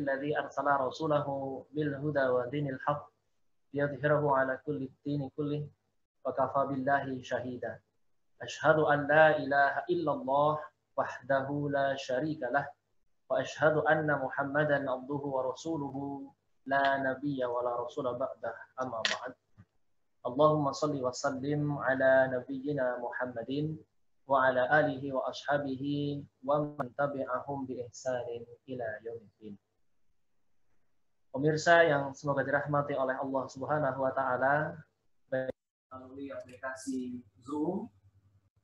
الذي أرسل رسوله بالهدى ودين الحق ليظهره على كل الدين كله وكفى بالله شهيدا أشهد أن لا إله إلا الله وحده لا شريك له وأشهد أن محمدا عبده ورسوله لا نبي ولا رسول بعده أما بعد اللهم صل وسلم على نبينا محمد وعلى آله وأصحابه ومن تبعهم بإحسان إلى يوم الدين. Pemirsa yang semoga dirahmati oleh Allah Subhanahu wa taala, baik melalui aplikasi Zoom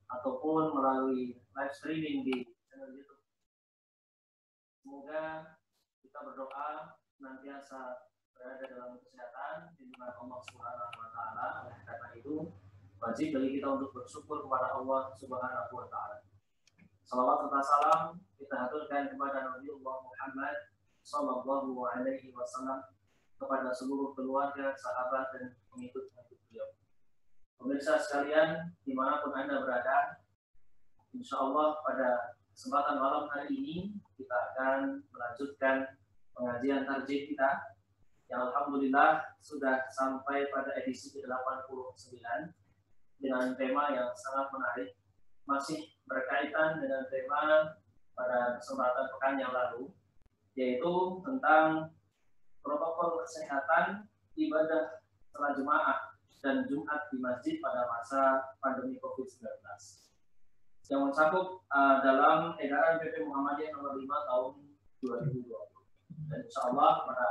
ataupun melalui live streaming di channel YouTube. Semoga kita berdoa senantiasa berada dalam kesehatan di lindungan Allah Subhanahu wa taala. Oleh karena itu, wajib bagi kita untuk bersyukur kepada Allah Subhanahu wa taala. Salawat serta salam kita haturkan kepada Nabiullah Muhammad sallallahu alaihi wasallam, kepada seluruh keluarga, sahabat dan pengikut-pengikut beliau. Pemirsa sekalian, dimanapun Anda berada, insya Allah pada kesempatan malam hari ini kita akan melanjutkan pengajian tarjih kita yang alhamdulillah sudah sampai pada edisi ke-89 dengan tema yang sangat menarik, masih berkaitan dengan tema pada kesempatan pekan yang lalu, yaitu tentang protokol kesehatan ibadah salat jemaah dan Jumat di masjid pada masa pandemi COVID-19 yang mencakup dalam edaran PP Muhammadiyah nomor 5 tahun 2020. Dan insya Allah pada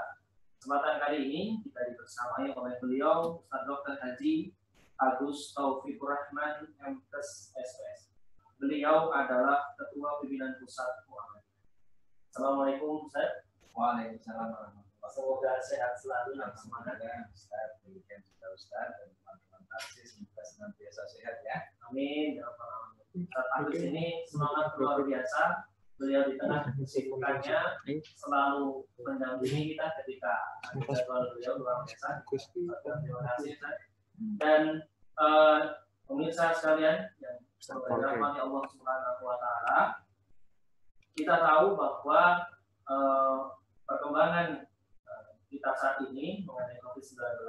kesempatan kali ini kita dibersamai oleh beliau Ustaz Dr. Haji Agus Taufikur Rahman MPes SPS. Beliau adalah Ketua Pimpinan Pusat Muhammadiyah. Assalamualaikum Ustaz. Waalaikumsalam warahmatullahi. Semoga sehat selalu dan semangat. Ustaz, demikian juga Ustaz dan teman-teman tarjih semoga senantiasa sehat ya. Amin. Ustaz Agus ini semangat luar biasa. Beliau di tengah kesibukannya selalu mendampingi kita ketika ada jadwal beliau luar biasa. Terima kasih Ustaz. Dan pemirsa sekalian yang dirahmati Allah Subhanahu wa taala, kita tahu bahwa perkembangan kita saat ini mengenai COVID-19,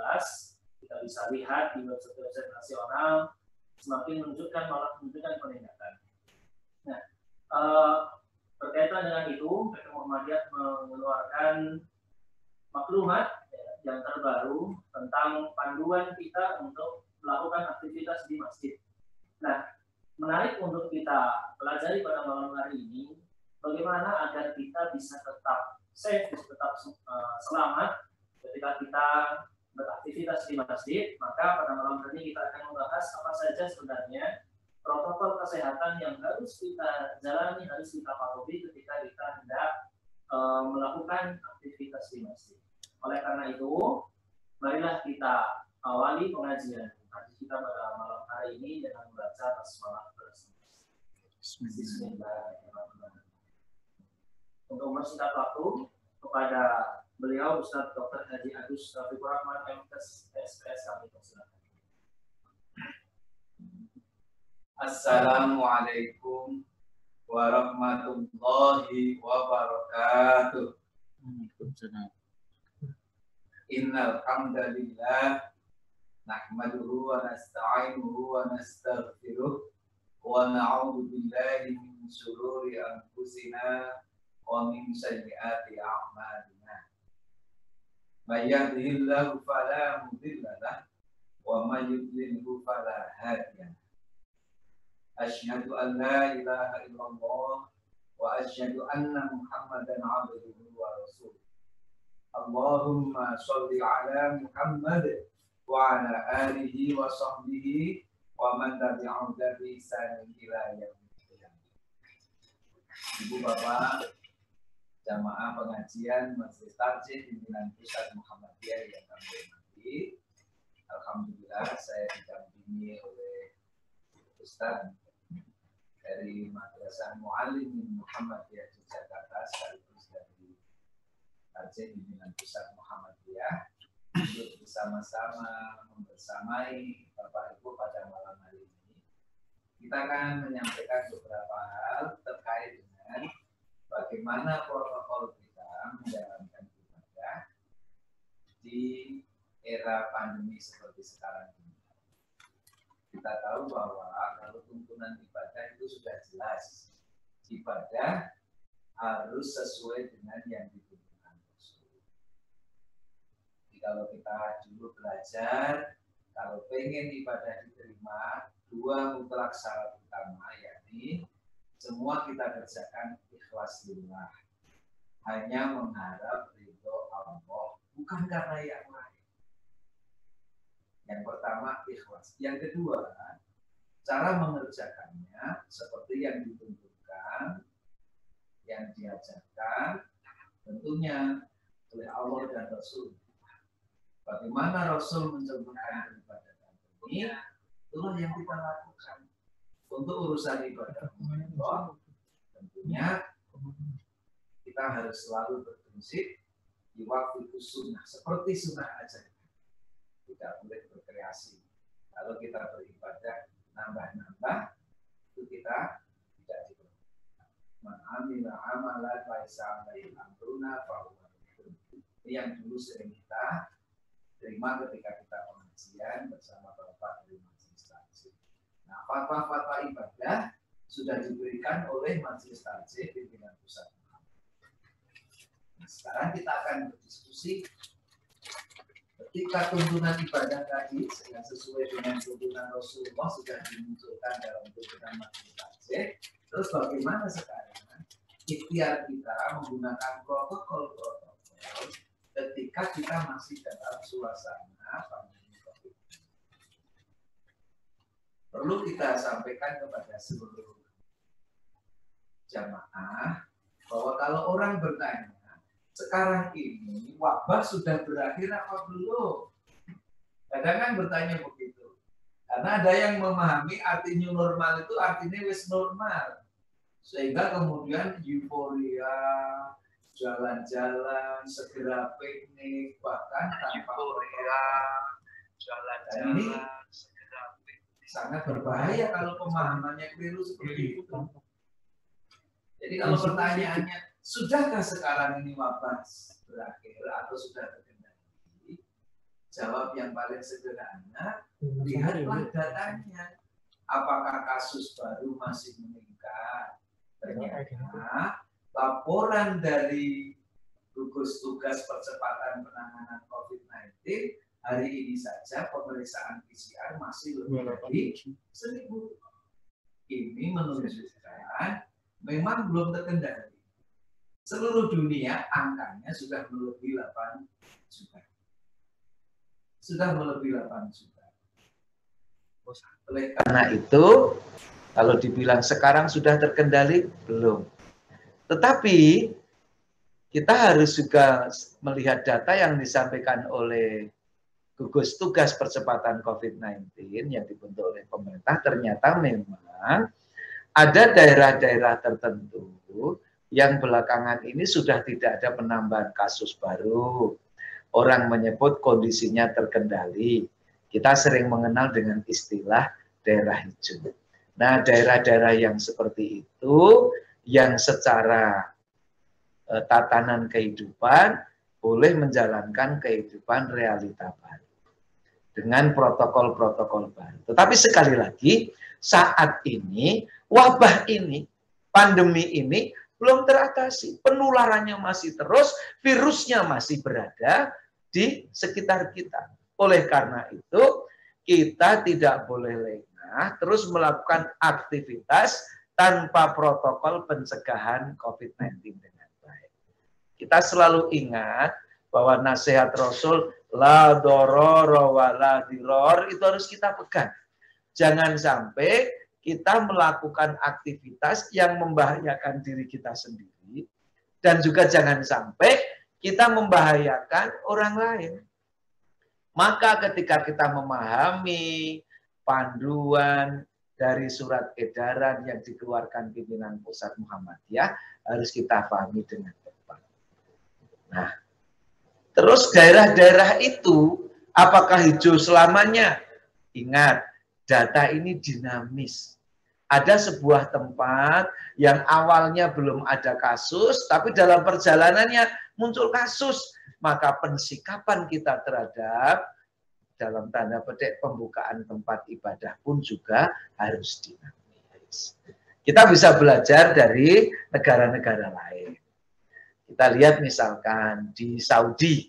kita bisa lihat di website nasional semakin malah menunjukkan peningkatan. Nah, berkaitan dengan itu, PP Muhammadiyah mengeluarkan maklumat yang terbaru tentang panduan kita untuk melakukan aktivitas di masjid. Nah, menarik untuk kita pelajari pada malam hari ini, bagaimana agar kita bisa tetap safe, tetap selamat ketika kita beraktivitas di masjid. Maka pada malam hari ini kita akan membahas apa saja sebenarnya protokol kesehatan yang harus kita jalani, harus kita patuhi ketika kita hendak melakukan aktivitas di masjid. Oleh karena itu, marilah kita awali pengajian kita pada malam hari ini dengan membaca basmalah bersama. Bismillahirrahmanirrahim. Untuk mempersingkat waktu, kepada beliau Ustaz Dr. Haji Agus Taufikur Rahman MPes SPS kami persilakan. Assalamualaikum warahmatullahi wabarakatuh. Innal hamdalillah nahmaduhu wa nasta'inuhu wa nastaghfiruh wa na'udzu billahi min shururi anfusina wa min sayyiati a'malina. May yahdihillahu fala mudilla lahu wa may yudlilhu fala hadiya lahu. Asyhadu an la ilaha illallah wa asyhadu anna Muhammadan 'abduhu wa rasuluh. Allahumma shalli ala Muhammad wa ala alihi wa sahbihi wa man tabi'ahum bi ihsan ila yaumil qiyamah. Ibu bapak jamaah pengajian Masjid Tarjih Pimpinan Pusat Muhammadiyah yang kami hormati, alhamdulillah saya didampingi oleh Ustaz dari Madrasah Muallimin Muhammadiyah di Jakarta sekaligus dari Tarjih Pimpinan Pusat Muhammadiyah untuk bersama-sama membersamai Bapak Ibu pada malam hari ini. Kita akan menyampaikan beberapa hal terkait dengan bagaimana protokol kita menjalankan di era pandemi seperti sekarang ini. Kita tahu bahwa kalau tuntunan ibadah itu sudah jelas. Ibadah harus sesuai dengan yang dituntunkan Rasul. Jadi kalau kita dulu belajar, kalau pengen ibadah diterima, dua mutlak syarat utama, yakni semua kita kerjakan ikhlas lillah. Hanya mengharap ridho Allah, bukan karena yang lain. Yang pertama ikhlas. Yang kedua, cara mengerjakannya seperti yang ditunjukkan, yang diajarkan, tentunya oleh Allah dan Rasul. Bagaimana Rasul mencontohkan ibadah ini, itulah yang kita lakukan. Untuk urusan ibadah Allah, tentunya kita harus selalu berprinsip di waktu itu sunnah, seperti sunnah aja. Tidak boleh berkreasi. Kalau kita beribadah nambah-nambah, itu kita tidak diperbolehkan. Man amila amalan laisa alaihi amruna fahuwa raddun. Ini yang dulu sering kita terima ketika kita pengajian bersama Bapak dari Majelis Takjid. Nah, fatwa-fatwa ibadah sudah diberikan oleh Majelis Takjid pimpinan pusat. Nah, sekarang kita akan berdiskusi ketika tuntunan ibadah tadi yang sesuai dengan tuntunan Rasulullah sudah dimunculkan dalam tuntunan Majelis Takjid. Terus bagaimana sekarang ikhtiar kita menggunakan protokol-protokol ketika kita masih dalam suasana pandemi COVID. Perlu kita sampaikan kepada seluruh jamaah bahwa kalau orang bertanya, sekarang ini wabah sudah berakhir apa belum? Kadang kan bertanya begitu. Karena ada yang memahami arti new normal itu artinya wis normal. Sehingga kemudian euforia, jalan-jalan, segera piknik, bahkan tanpa euforia, jalan-jalan, segera piknik. Sangat berbahaya kalau pemahamannya keliru seperti itu. Jadi kalau pertanyaannya, sudahkah sekarang ini wabah berakhir atau sudah terkendali? Jawab yang paling sederhana, lihatlah datanya. Apakah kasus baru masih meningkat? Ternyata laporan dari gugus tugas percepatan penanganan COVID-19 hari ini saja pemeriksaan PCR masih lebih dari 1.000. Ini menunjukkan memang belum terkendali. Seluruh dunia angkanya sudah melebihi 8 juta. Sudah melebihi 8 juta. Oleh karena itu, kalau dibilang sekarang sudah terkendali, belum. Tetapi kita harus juga melihat data yang disampaikan oleh gugus tugas percepatan COVID-19 yang dibentuk oleh pemerintah. Ternyata memang ada daerah-daerah tertentu yang belakangan ini sudah tidak ada penambahan kasus baru. Orang menyebut kondisinya terkendali. Kita sering mengenal dengan istilah daerah hijau. Nah, daerah-daerah yang seperti itu, yang secara tatanan kehidupan boleh menjalankan kehidupan realita baru dengan protokol-protokol baru. Tetapi sekali lagi, saat ini, wabah ini, pandemi ini belum teratasi. Penularannya masih terus, virusnya masih berada di sekitar kita. Oleh karena itu, kita tidak boleh lengah terus melakukan aktivitas tanpa protokol pencegahan COVID-19 dengan baik. Kita selalu ingat bahwa nasihat Rasul, la dororo wa la diror, itu harus kita pegang. Jangan sampai kita melakukan aktivitas yang membahayakan diri kita sendiri, dan juga jangan sampai kita membahayakan orang lain. Maka ketika kita memahami panduan dari surat edaran yang dikeluarkan pimpinan pusat Muhammadiyah, harus kita pahami dengan tepat. Nah, terus daerah-daerah itu apakah hijau selamanya? Ingat, data ini dinamis. Ada sebuah tempat yang awalnya belum ada kasus, tapi dalam perjalanannya muncul kasus. Maka pensikapan kita terhadap dalam tanda petik pembukaan tempat ibadah pun juga harus dinamis. Kita bisa belajar dari negara-negara lain. Kita lihat misalkan di Saudi.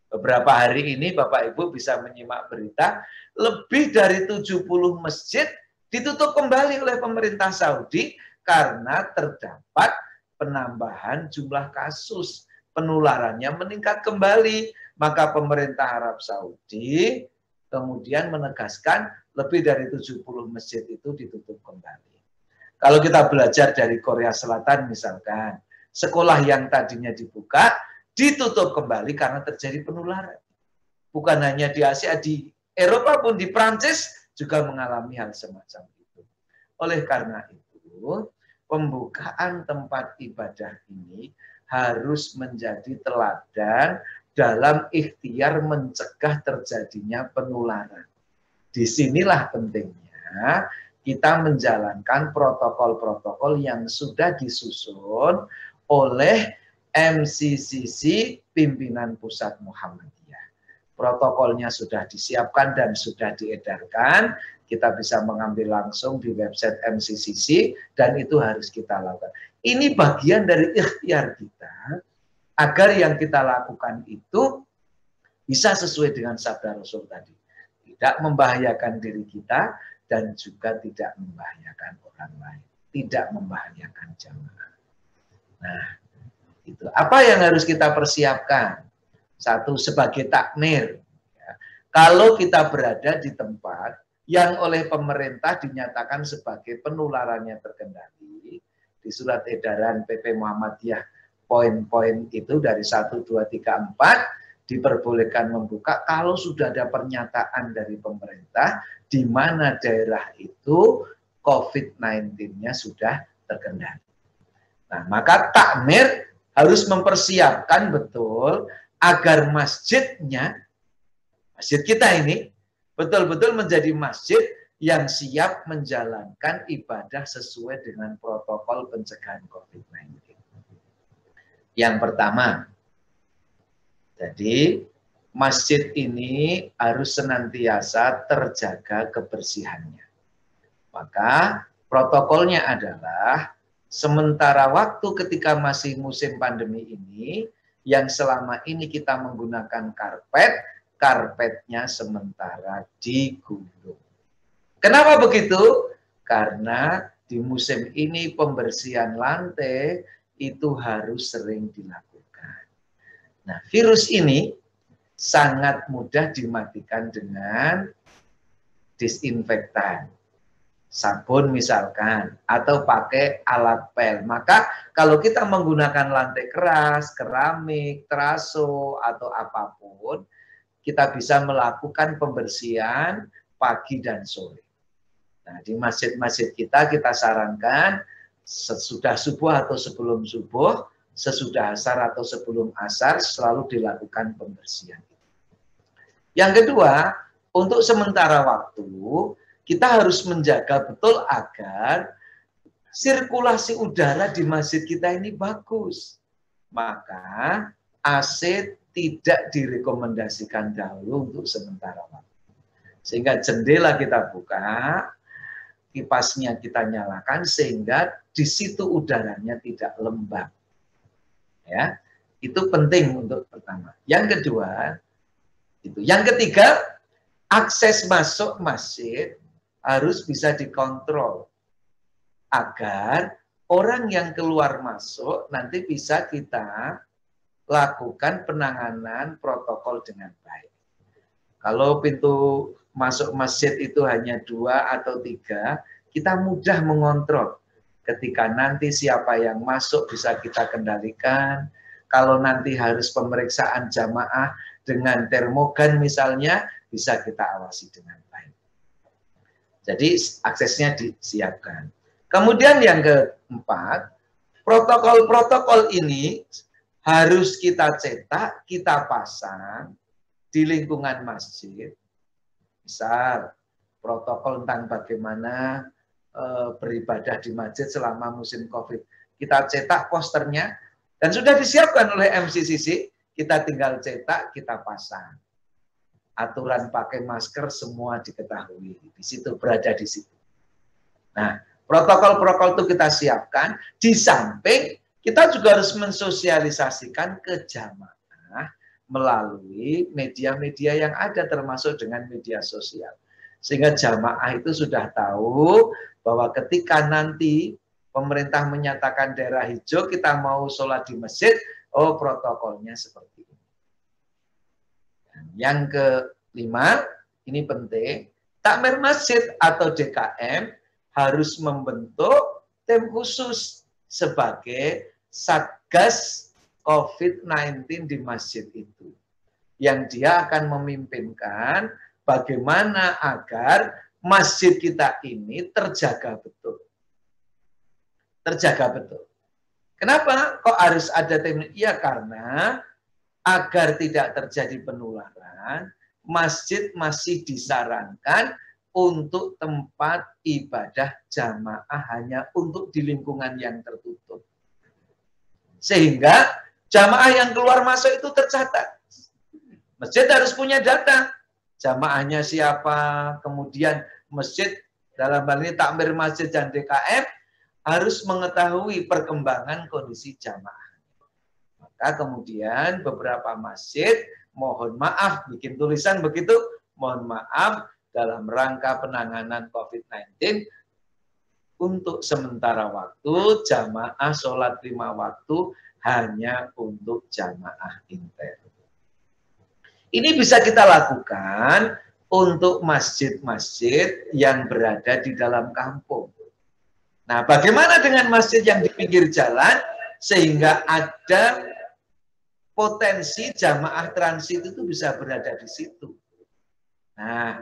Beberapa hari ini Bapak Ibu bisa menyimak berita, lebih dari 70 masjid ditutup kembali oleh pemerintah Saudi karena terdapat penambahan jumlah kasus. Penularannya meningkat kembali. Maka pemerintah Arab Saudi kemudian menegaskan lebih dari 70 masjid itu ditutup kembali. Kalau kita belajar dari Korea Selatan misalkan, sekolah yang tadinya dibuka ditutup kembali karena terjadi penularan. Bukan hanya di Asia, di Eropa pun, di Prancis juga mengalami hal semacam itu. Oleh karena itu, pembukaan tempat ibadah ini harus menjadi teladan dalam ikhtiar mencegah terjadinya penularan. Disinilah pentingnya kita menjalankan protokol-protokol yang sudah disusun oleh MCCC Pimpinan Pusat Muhammadiyah. Protokolnya sudah disiapkan dan sudah diedarkan. Kita bisa mengambil langsung di website MCCC dan itu harus kita lakukan. Ini bagian dari ikhtiar kita agar yang kita lakukan itu bisa sesuai dengan sabda Rasul tadi. Tidak membahayakan diri kita dan juga tidak membahayakan orang lain. Tidak membahayakan jamaah. Nah, itu. Apa yang harus kita persiapkan? Satu, sebagai takmir. Ya. Kalau kita berada di tempat yang oleh pemerintah dinyatakan sebagai penularannya terkendali, di surat edaran PP Muhammadiyah poin-poin itu dari 1, 2, 3, 4 diperbolehkan membuka kalau sudah ada pernyataan dari pemerintah di mana daerah itu COVID-19-nya sudah terkendali. Nah, maka takmir harus mempersiapkan betul agar masjidnya, masjid kita ini, betul-betul menjadi masjid yang siap menjalankan ibadah sesuai dengan protokol pencegahan COVID-19. Yang pertama, jadi masjid ini harus senantiasa terjaga kebersihannya. Maka protokolnya adalah sementara waktu ketika masih musim pandemi ini, yang selama ini kita menggunakan karpet, karpetnya sementara digulung. Kenapa begitu? Karena di musim ini pembersihan lantai itu harus sering dilakukan. Nah, virus ini sangat mudah dimatikan dengan disinfektan. Sabun misalkan, atau pakai alat pel. Maka kalau kita menggunakan lantai keras, keramik, teraso, atau apapun, kita bisa melakukan pembersihan pagi dan sore. Nah, di masjid-masjid kita sarankan sesudah subuh atau sebelum subuh, sesudah asar atau sebelum asar, selalu dilakukan pembersihan. Yang kedua, untuk sementara waktu, kita harus menjaga betul agar sirkulasi udara di masjid kita ini bagus. Maka AC tidak direkomendasikan dahulu untuk sementara waktu. Sehingga jendela kita buka, kipasnya kita nyalakan sehingga di situ udaranya tidak lembab. Ya, itu penting untuk pertama. Yang kedua, itu. Yang ketiga, akses masuk masjid harus bisa dikontrol agar orang yang keluar masuk nanti bisa kita lakukan penanganan protokol dengan baik. Kalau pintu masuk masjid itu hanya 2 atau 3, kita mudah mengontrol. Ketika nanti siapa yang masuk bisa kita kendalikan. Kalau nanti harus pemeriksaan jamaah dengan termogan misalnya, bisa kita awasi dengan baik. Jadi aksesnya disiapkan. Kemudian yang keempat, protokol-protokol ini harus kita cetak, kita pasang di lingkungan masjid. Misal, protokol tentang bagaimana beribadah di masjid selama musim COVID. Kita cetak posternya dan sudah disiapkan oleh MCCC, kita tinggal cetak, kita pasang. Aturan pakai masker semua diketahui, di situ berada di situ. Nah, protokol-protokol itu kita siapkan, di samping kita juga harus mensosialisasikan ke jamaah melalui media-media yang ada, termasuk dengan media sosial. Sehingga jamaah itu sudah tahu bahwa ketika nanti pemerintah menyatakan daerah hijau, kita mau sholat di masjid, oh protokolnya seperti ini. Dan yang kelima, ini penting, takmir masjid atau DKM harus membentuk tim khusus sebagai Satgas COVID-19 di masjid itu. Yang dia akan memimpinkan bagaimana agar masjid kita ini terjaga betul. Terjaga betul. Kenapa kok harus ada tim? Ya karena agar tidak terjadi penularan, masjid masih disarankan untuk tempat ibadah jamaah hanya untuk di lingkungan yang tertutup. Sehingga jamaah yang keluar masuk itu tercatat. Masjid harus punya data. Jamaahnya siapa, kemudian masjid dalam hal ini takmir masjid dan DKM harus mengetahui perkembangan kondisi jamaah. Maka kemudian beberapa masjid mohon maaf bikin tulisan begitu, mohon maaf dalam rangka penanganan COVID-19 untuk sementara waktu jamaah sholat 5 waktu hanya untuk jamaah intern. Ini bisa kita lakukan untuk masjid-masjid yang berada di dalam kampung. Nah, bagaimana dengan masjid yang di pinggir jalan sehingga ada potensi jamaah transit itu bisa berada di situ. Nah,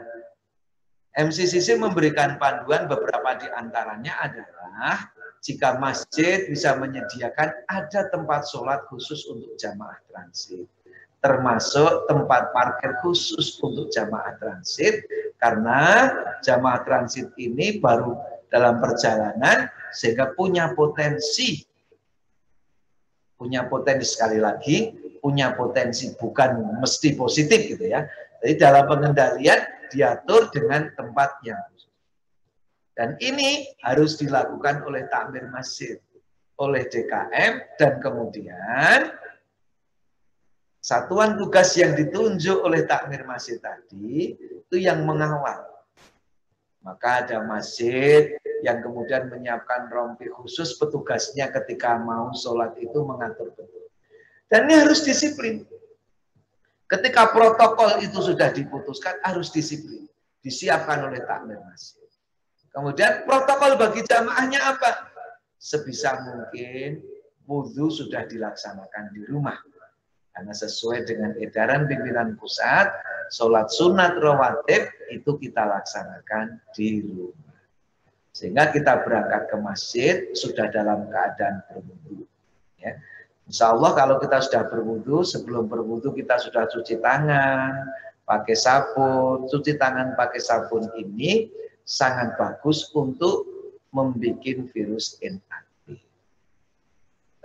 MCCC memberikan panduan, beberapa di antaranya adalah jika masjid bisa menyediakan ada tempat sholat khusus untuk jamaah transit, termasuk tempat parkir khusus untuk jamaah transit, karena jamaah transit ini baru dalam perjalanan sehingga punya potensi sekali lagi, punya potensi bukan mesti positif gitu ya. Jadi dalam pengendalian diatur dengan tempat yang khusus. Dan ini harus dilakukan oleh takmir masjid, oleh DKM, dan kemudian satuan tugas yang ditunjuk oleh takmir masjid tadi itu yang mengawal. Maka ada masjid yang kemudian menyiapkan rompi khusus, petugasnya ketika mau sholat itu mengatur betul. Dan ini harus disiplin. Ketika protokol itu sudah diputuskan, harus disiplin. Disiapkan oleh takmir masjid. Kemudian protokol bagi jamaahnya apa? Sebisa mungkin wudhu sudah dilaksanakan di rumah. Karena sesuai dengan edaran pimpinan pusat, sholat sunat rawatib itu kita laksanakan di rumah. Sehingga kita berangkat ke masjid sudah dalam keadaan berwudhu. Ya. Insya Allah kalau kita sudah berwudhu, sebelum berwudhu kita sudah cuci tangan, pakai sabun. Cuci tangan pakai sabun ini sangat bagus untuk membuat virus inaktif.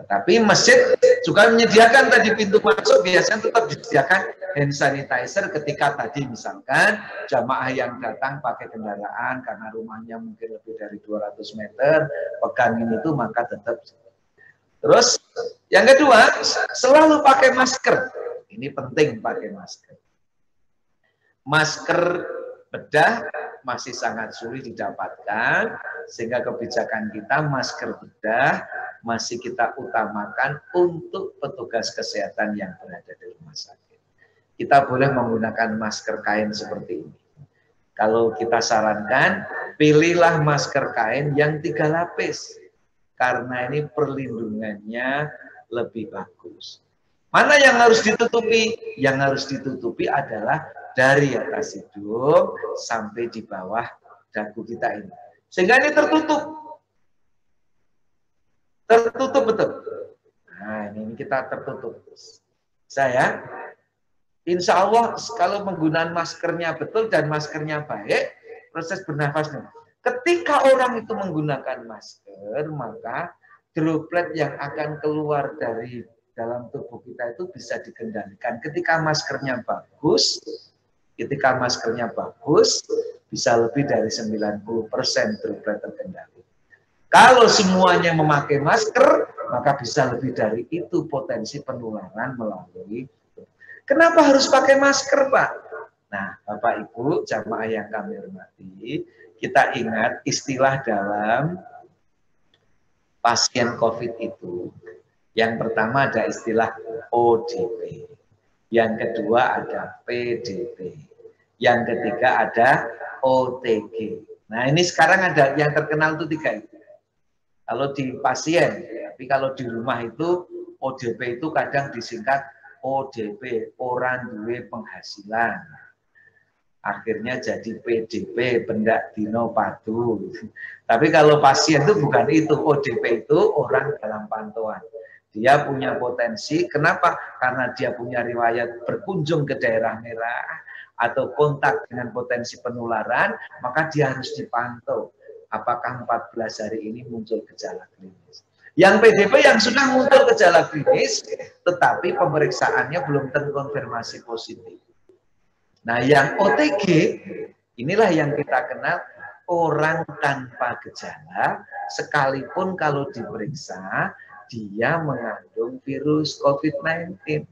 Tetapi masjid juga menyediakan tadi pintu masuk, biasanya tetap disediakan hand sanitizer ketika tadi misalkan jamaah yang datang pakai kendaraan karena rumahnya mungkin lebih dari 200 meter, pegangin itu maka tetap. Terus yang kedua, selalu pakai masker. Ini penting pakai masker. Masker bedah masih sangat sulit didapatkan, sehingga kebijakan kita masker bedah masih kita utamakan untuk petugas kesehatan yang berada di rumah sakit. Kita boleh menggunakan masker kain seperti ini. Kalau kita sarankan, pilihlah masker kain yang 3 lapis. Karena ini perlindungannya lebih bagus. Mana yang harus ditutupi? Yang harus ditutupi adalah dari atas hidung sampai di bawah dagu kita ini. Sehingga ini tertutup. Tertutup betul. Nah, ini kita tertutup. Saya, insya Allah kalau penggunaan maskernya betul dan maskernya baik, proses bernafasnya Ketika orang itu menggunakan masker, maka droplet yang akan keluar dari dalam tubuh kita itu bisa dikendalikan. Ketika maskernya bagus, bisa lebih dari 90% droplet terkendali. Kalau semuanya memakai masker, maka bisa lebih dari itu potensi penularan melalui. Kenapa harus pakai masker, Pak? Nah, Bapak Ibu, jamaah yang kami hormati, kita ingat istilah dalam pasien COVID itu. Yang pertama ada istilah ODP. Yang kedua ada PDP. Yang ketiga ada OTG. Nah, ini sekarang ada yang terkenal itu 3 itu. Kalau di pasien, tapi kalau di rumah itu ODP itu kadang disingkat ODP, orang duwe penghasilan. Akhirnya jadi PDP, pendak dino padu. Tapi kalau pasien itu bukan itu, ODP itu orang dalam pantauan. Dia punya potensi, kenapa? Karena dia punya riwayat berkunjung ke daerah merah atau kontak dengan potensi penularan, maka dia harus dipantau. Apakah 14 hari ini muncul gejala klinis. Yang PDP yang sudah muncul gejala klinis, tetapi pemeriksaannya belum terkonfirmasi positif. Nah, yang OTG, inilah yang kita kenal orang tanpa gejala, sekalipun kalau diperiksa, dia mengandung virus COVID-19.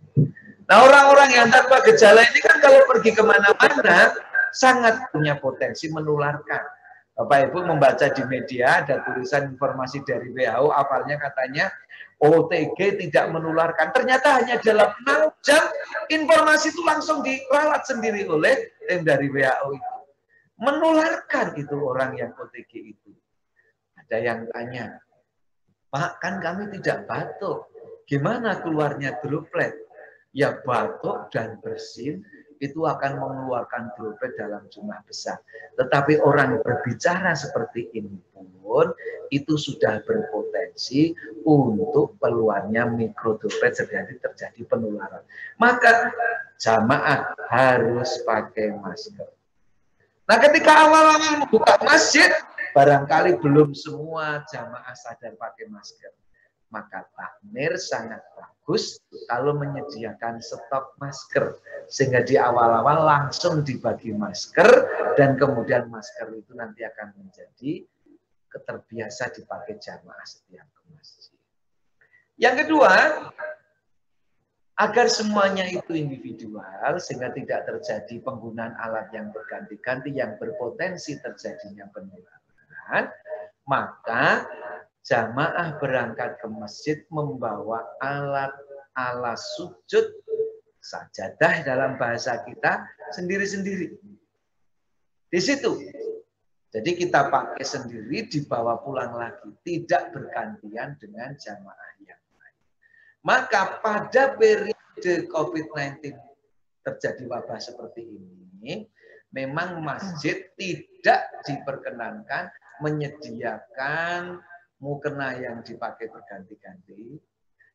Nah, orang-orang yang tanpa gejala ini kan kalau pergi kemana-mana, sangat punya potensi menularkan. Bapak Ibu membaca di media, ada tulisan informasi dari WHO, awalnya katanya OTG tidak menularkan. Ternyata hanya dalam 6 jam, informasi itu langsung diralat sendiri oleh tim dari WHO itu. Menularkan itu orang yang OTG itu. Ada yang tanya, Pak, kan kami tidak batuk. Gimana keluarnya droplet? Ya batuk dan bersin itu akan mengeluarkan droplet dalam jumlah besar. Tetapi orang berbicara seperti ini pun itu sudah berpotensi untuk keluarnya mikrodroplet terjadi penularan. Maka jamaah harus pakai masker. Nah, ketika awal-awal membuka masjid, barangkali belum semua jamaah sadar pakai masker. Maka takmir sangat bagus kalau menyediakan stok masker. Sehingga di awal-awal langsung dibagi masker, dan kemudian masker itu nanti akan menjadi terbiasa dipakai jamaah setiap ke masjid. Yang kedua, agar semuanya itu individual, sehingga tidak terjadi penggunaan alat yang berganti-ganti yang berpotensi terjadinya penularan, maka jamaah berangkat ke masjid membawa alat sujud, sajadah dalam bahasa kita, sendiri-sendiri. Di situ. Jadi kita pakai sendiri, dibawa pulang lagi. Tidak bergantian dengan jamaah yang lain. Maka pada periode COVID-19 terjadi wabah seperti ini, memang masjid tidak diperkenankan menyediakan mukena yang dipakai berganti-ganti,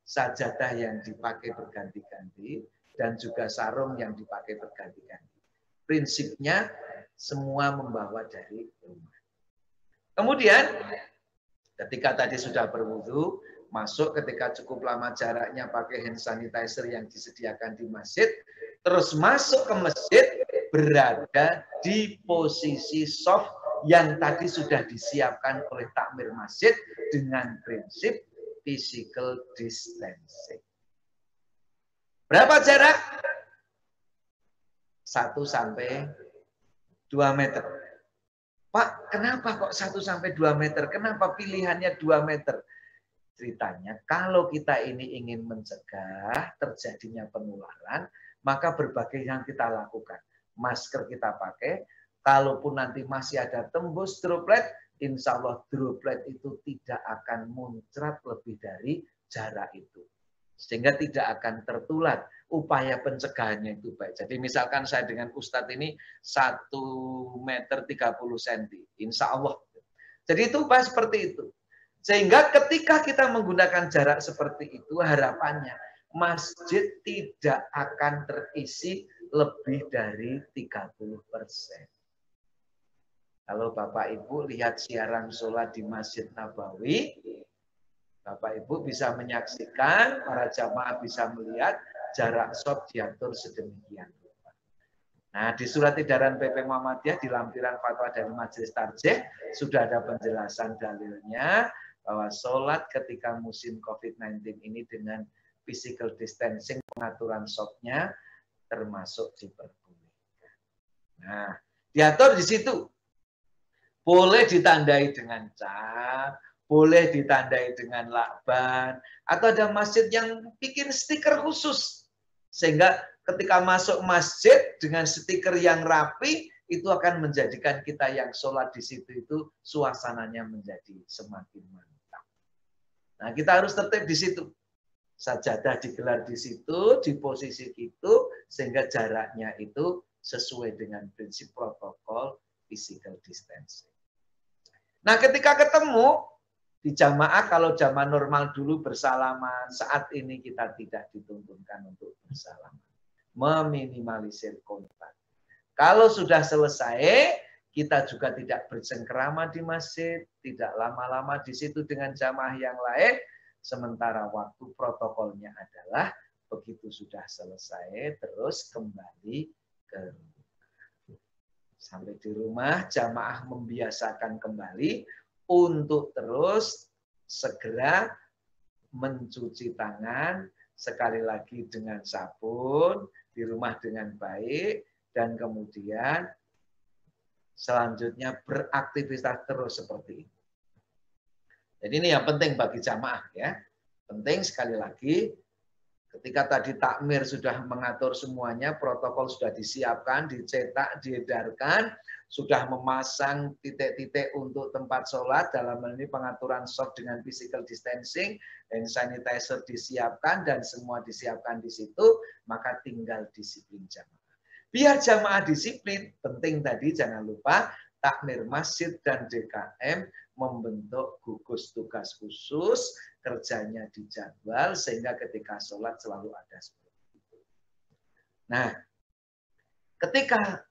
sajadah yang dipakai berganti-ganti, dan juga sarung yang dipakai berganti-ganti. Prinsipnya semua membawa dari rumah. Kemudian ketika tadi sudah berwudu, masuk ketika cukup lama jaraknya pakai hand sanitizer yang disediakan di masjid, terus masuk ke masjid berada di posisi soft yang tadi sudah disiapkan oleh takmir masjid dengan prinsip physical distancing. Berapa jarak? 1 sampai 2 meter. Pak, kenapa kok 1 sampai 2 meter? Kenapa pilihannya 2 meter? Ceritanya, kalau kita ini ingin mencegah terjadinya penularan, maka berbagai yang kita lakukan. Masker kita pakai, kalaupun nanti masih ada tembus droplet, insya Allah droplet itu tidak akan muncrat lebih dari jarak itu. Sehingga tidak akan tertular. Upaya pencegahannya itu baik. Jadi misalkan saya dengan Ustadz ini 1 meter 30 cm. Insya Allah. Jadi itu pas seperti itu. Sehingga ketika kita menggunakan jarak seperti itu, harapannya masjid tidak akan terisi lebih dari 30%. Kalau Bapak Ibu lihat siaran sholat di Masjid Nabawi, Bapak Ibu bisa menyaksikan, para jamaah bisa melihat jarak shop diatur sedemikian. Nah, di surat edaran PP Muhammadiyah di lampiran fatwa dari Majelis Tarjih sudah ada penjelasan dalilnya bahwa sholat ketika musim COVID-19 ini dengan physical distancing, pengaturan shopnya termasuk diperbolehkan. Nah, diatur di situ. Boleh ditandai dengan cat, boleh ditandai dengan lakban, atau ada masjid yang bikin stiker khusus. Sehingga ketika masuk masjid dengan stiker yang rapi, itu akan menjadikan kita yang sholat di situ itu suasananya menjadi semakin mantap. Nah, kita harus tetap di situ. Sajadah digelar di situ, di posisi itu, sehingga jaraknya itu sesuai dengan prinsip protokol physical distancing. Nah, ketika ketemu di jamaah, kalau zaman normal dulu bersalaman, saat ini kita tidak dituntunkan untuk bersalaman. Meminimalisir kontak. Kalau sudah selesai, kita juga tidak bersengkerama di masjid, tidak lama-lama di situ dengan jamaah yang lain, sementara waktu protokolnya adalah begitu sudah selesai, terus kembali ke rumah. Sampai di rumah, jamaah membiasakan kembali untuk terus segera mencuci tangan, sekali lagi dengan sabun, di rumah dengan baik, dan kemudian selanjutnya beraktivitas terus seperti itu. Jadi ini yang penting bagi jamaah ya. Penting sekali lagi, ketika tadi takmir sudah mengatur semuanya, protokol sudah disiapkan, dicetak, diedarkan, sudah memasang titik-titik untuk tempat sholat, dalam hal ini pengaturan shop dengan physical distancing, hand sanitizer disiapkan, dan semua disiapkan di situ, maka tinggal disiplin jamaah. Biar jamaah disiplin, penting tadi jangan lupa, takmir masjid dan DKM membentuk gugus tugas khusus, kerjanya dijadwal sehingga ketika sholat selalu ada seperti itu. Nah, ketika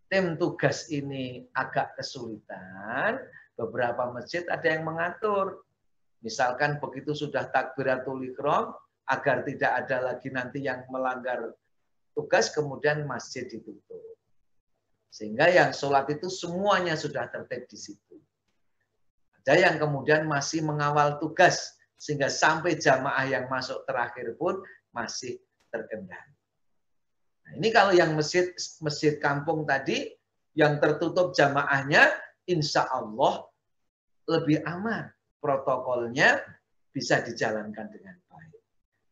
tim tugas ini agak kesulitan, beberapa masjid ada yang mengatur. Misalkan begitu sudah takbiratul ihram, agar tidak ada lagi nanti yang melanggar tugas, kemudian masjid ditutup. Sehingga yang sholat itu semuanya sudah tertib di situ. Ada yang kemudian masih mengawal tugas, sehingga sampai jamaah yang masuk terakhir pun masih terkendali. Nah, ini kalau yang masjid kampung tadi, yang tertutup jamaahnya, insya Allah lebih aman. Protokolnya bisa dijalankan dengan baik.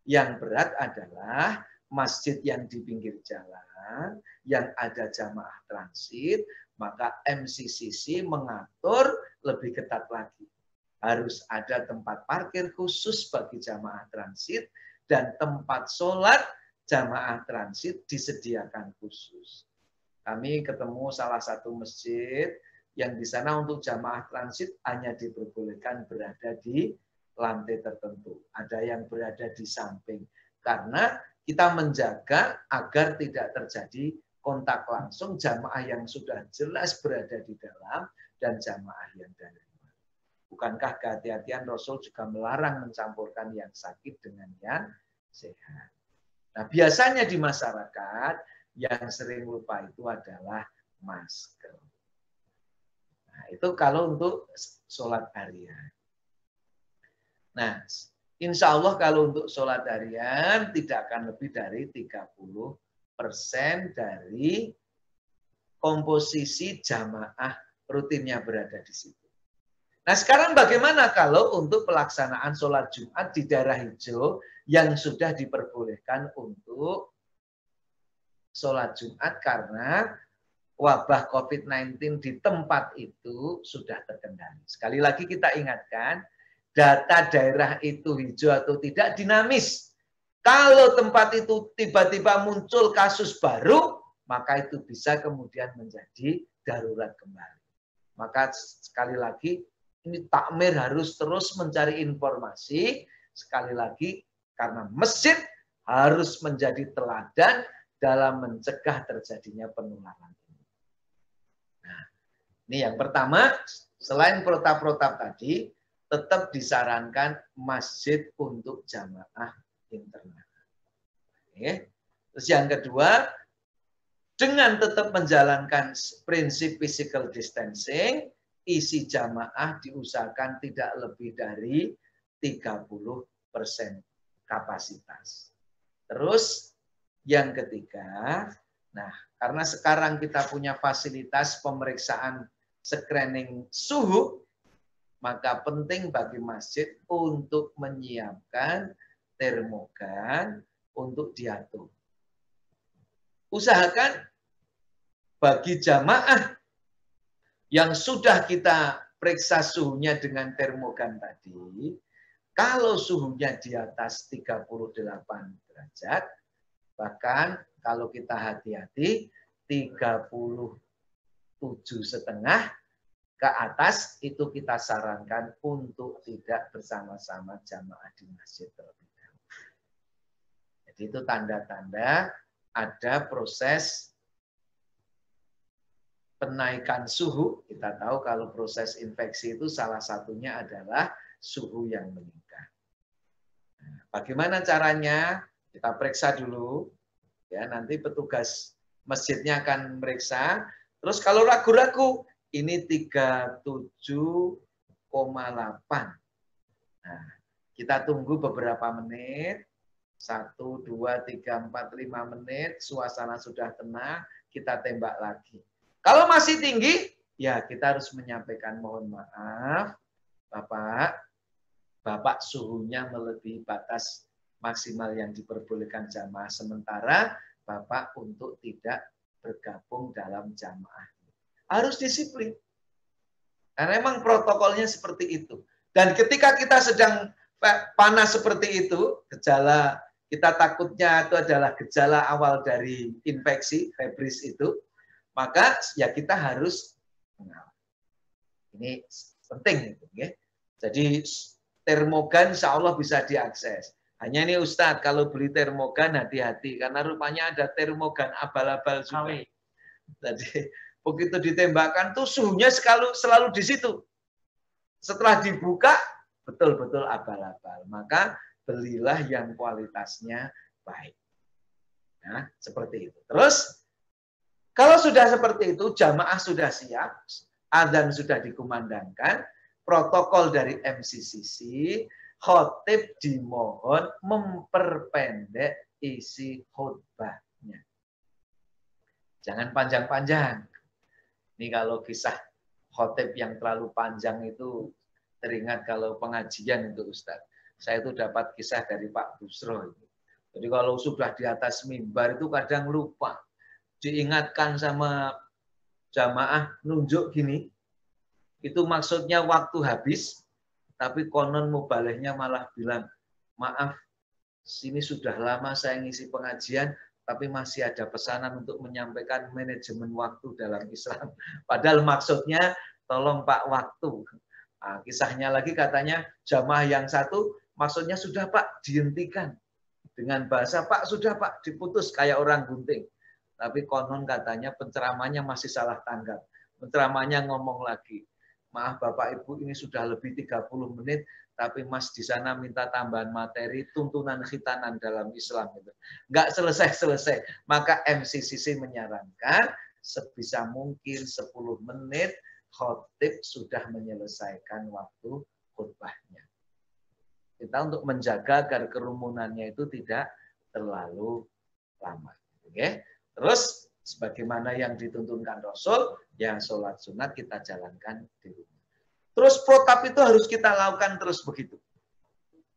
Yang berat adalah masjid yang di pinggir jalan, yang ada jamaah transit, maka MCCC mengatur lebih ketat lagi. Harus ada tempat parkir khusus bagi jamaah transit dan tempat sholat jamaah transit disediakan khusus. Kami ketemu salah satu masjid yang di sana untuk jamaah transit hanya diperbolehkan berada di lantai tertentu. Ada yang berada di samping. Karena kita menjaga agar tidak terjadi kontak langsung jamaah yang sudah jelas berada di dalam dan jamaah yang dari luar. Bukankah kehati-hatian Rasul juga melarang mencampurkan yang sakit dengan yang sehat. Nah, biasanya di masyarakat yang sering lupa itu adalah masker. Nah, itu kalau untuk sholat harian. Nah, insya Allah kalau untuk sholat harian tidak akan lebih dari 30% dari komposisi jamaah rutinnya berada di situ. Nah, sekarang bagaimana kalau untuk pelaksanaan sholat Jumat di daerah hijau yang sudah diperbolehkan untuk sholat Jumat karena wabah COVID-19 di tempat itu sudah terkendali. Sekali lagi kita ingatkan, data daerah itu hijau atau tidak dinamis. Kalau tempat itu tiba-tiba muncul kasus baru, maka itu bisa kemudian menjadi darurat kembali. Maka sekali lagi, ini takmir harus terus mencari informasi. Sekali lagi, karena masjid harus menjadi teladan dalam mencegah terjadinya penularan ini. Nah, Ini yang pertama, selain protap-protap tadi, tetap disarankan masjid untuk jamaah internal. Oke. Terus yang kedua, dengan tetap menjalankan prinsip physical distancing, isi jamaah diusahakan tidak lebih dari 30% kapasitas. Terus yang ketiga, nah karena sekarang kita punya fasilitas pemeriksaan screening suhu, maka penting bagi masjid untuk menyiapkan termogan untuk diatur. Usahakan bagi jamaah yang sudah kita periksa suhunya dengan termogan tadi, kalau suhunya di atas 38 derajat, bahkan kalau kita hati-hati 37,5 ke atas, itu kita sarankan untuk tidak bersama-sama jamaah di masjid terlebih dahulu. Jadi itu tanda-tanda ada proses penaikan suhu. Kita tahu kalau proses infeksi itu salah satunya adalah suhu yang meningkat. Nah, bagaimana caranya? Kita periksa dulu. Ya, nanti petugas masjidnya akan meriksa. Terus kalau ragu-ragu, ini 37,8. Nah, kita tunggu beberapa menit. 1, 2, 3, 4, 5 menit. Suasana sudah tenang, kita tembak lagi. Kalau masih tinggi, ya kita harus menyampaikan mohon maaf, Bapak suhunya melebihi batas maksimal yang diperbolehkan jamaah, sementara Bapak untuk tidak bergabung dalam jamaah. Harus disiplin. Karena memang protokolnya seperti itu. Dan ketika kita sedang panas seperti itu, gejala kita takutnya itu adalah gejala awal dari infeksi, febris itu, maka ya kita harus mengawal. Ini penting itu, ya. Jadi termogan insya Allah bisa diakses. Hanya ini Ustadz, kalau beli termogan hati-hati karena rupanya ada termogan abal-abal juga. Jadi begitu ditembakkan tuh suhunya selalu di situ. Setelah dibuka betul-betul abal-abal. Maka belilah yang kualitasnya baik. Nah, seperti itu. Terus kalau sudah seperti itu, jamaah sudah siap, adzan sudah dikumandangkan, protokol dari MCCC, khotib dimohon memperpendek isi khutbahnya. Jangan panjang-panjang. Ini kalau kisah khotib yang terlalu panjang itu teringat kalau pengajian itu Ustaz. Saya itu dapat kisah dari Pak Busro. Jadi kalau sudah di atas mimbar itu kadang lupa. Diingatkan sama jamaah nunjuk gini, itu maksudnya waktu habis, tapi konon mubalehnya malah bilang, maaf, sini sudah lama saya ngisi pengajian, tapi masih ada pesanan untuk menyampaikan manajemen waktu dalam Islam. Padahal maksudnya, tolong Pak waktu. Nah, kisahnya lagi katanya, jamaah yang satu, maksudnya sudah Pak, dihentikan. Dengan bahasa, Pak sudah Pak, diputus kayak orang gunting. Tapi konon katanya penceramahnya masih salah tanggap. Penceramahnya ngomong lagi, maaf Bapak Ibu ini sudah lebih 30 menit, tapi Mas di sana minta tambahan materi tuntunan khitanan dalam Islam. Nggak selesai-selesai. Maka MCCC menyarankan sebisa mungkin 10 menit khotib sudah menyelesaikan waktu khutbahnya. Kita untuk menjaga agar kerumunannya itu tidak terlalu lama. Oke? Terus sebagaimana yang dituntunkan Rasul, ya sholat sunat kita jalankan di rumah. Terus protap itu harus kita lakukan terus begitu.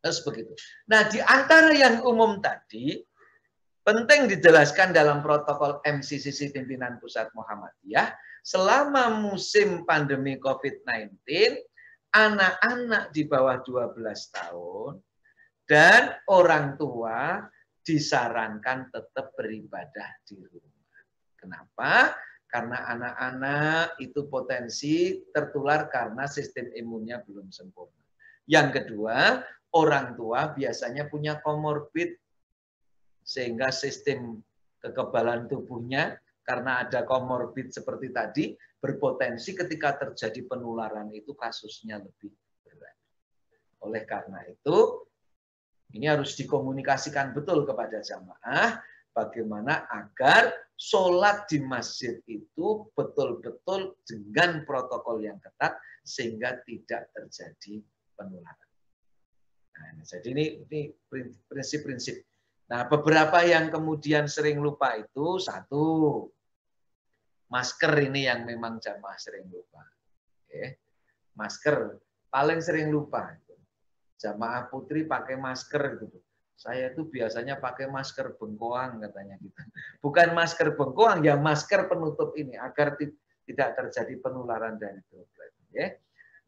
Terus begitu. Nah, di antara yang umum tadi, penting dijelaskan dalam protokol MCCC Pimpinan Pusat Muhammadiyah, selama musim pandemi COVID-19, anak-anak di bawah 12 tahun dan orang tua disarankan tetap beribadah di rumah. Kenapa? Karena anak-anak itu potensi tertular karena sistem imunnya belum sempurna. Yang kedua, orang tua biasanya punya komorbid sehingga sistem kekebalan tubuhnya karena ada komorbid seperti tadi, berpotensi ketika terjadi penularan itu kasusnya lebih berat. Oleh karena itu, ini harus dikomunikasikan betul kepada jamaah, bagaimana agar sholat di masjid itu betul-betul dengan protokol yang ketat, sehingga tidak terjadi penularan. Nah, jadi ini prinsip-prinsip. Nah, beberapa yang kemudian sering lupa itu, satu, masker ini yang memang jamaah sering lupa. Oke. Masker paling sering lupa. Jamaah putri pakai masker gitu. Saya tuh biasanya pakai masker bengkoang katanya gitu. Bukan masker bengkoang, ya masker penutup ini agar tidak terjadi penularan dari droplet. Ya.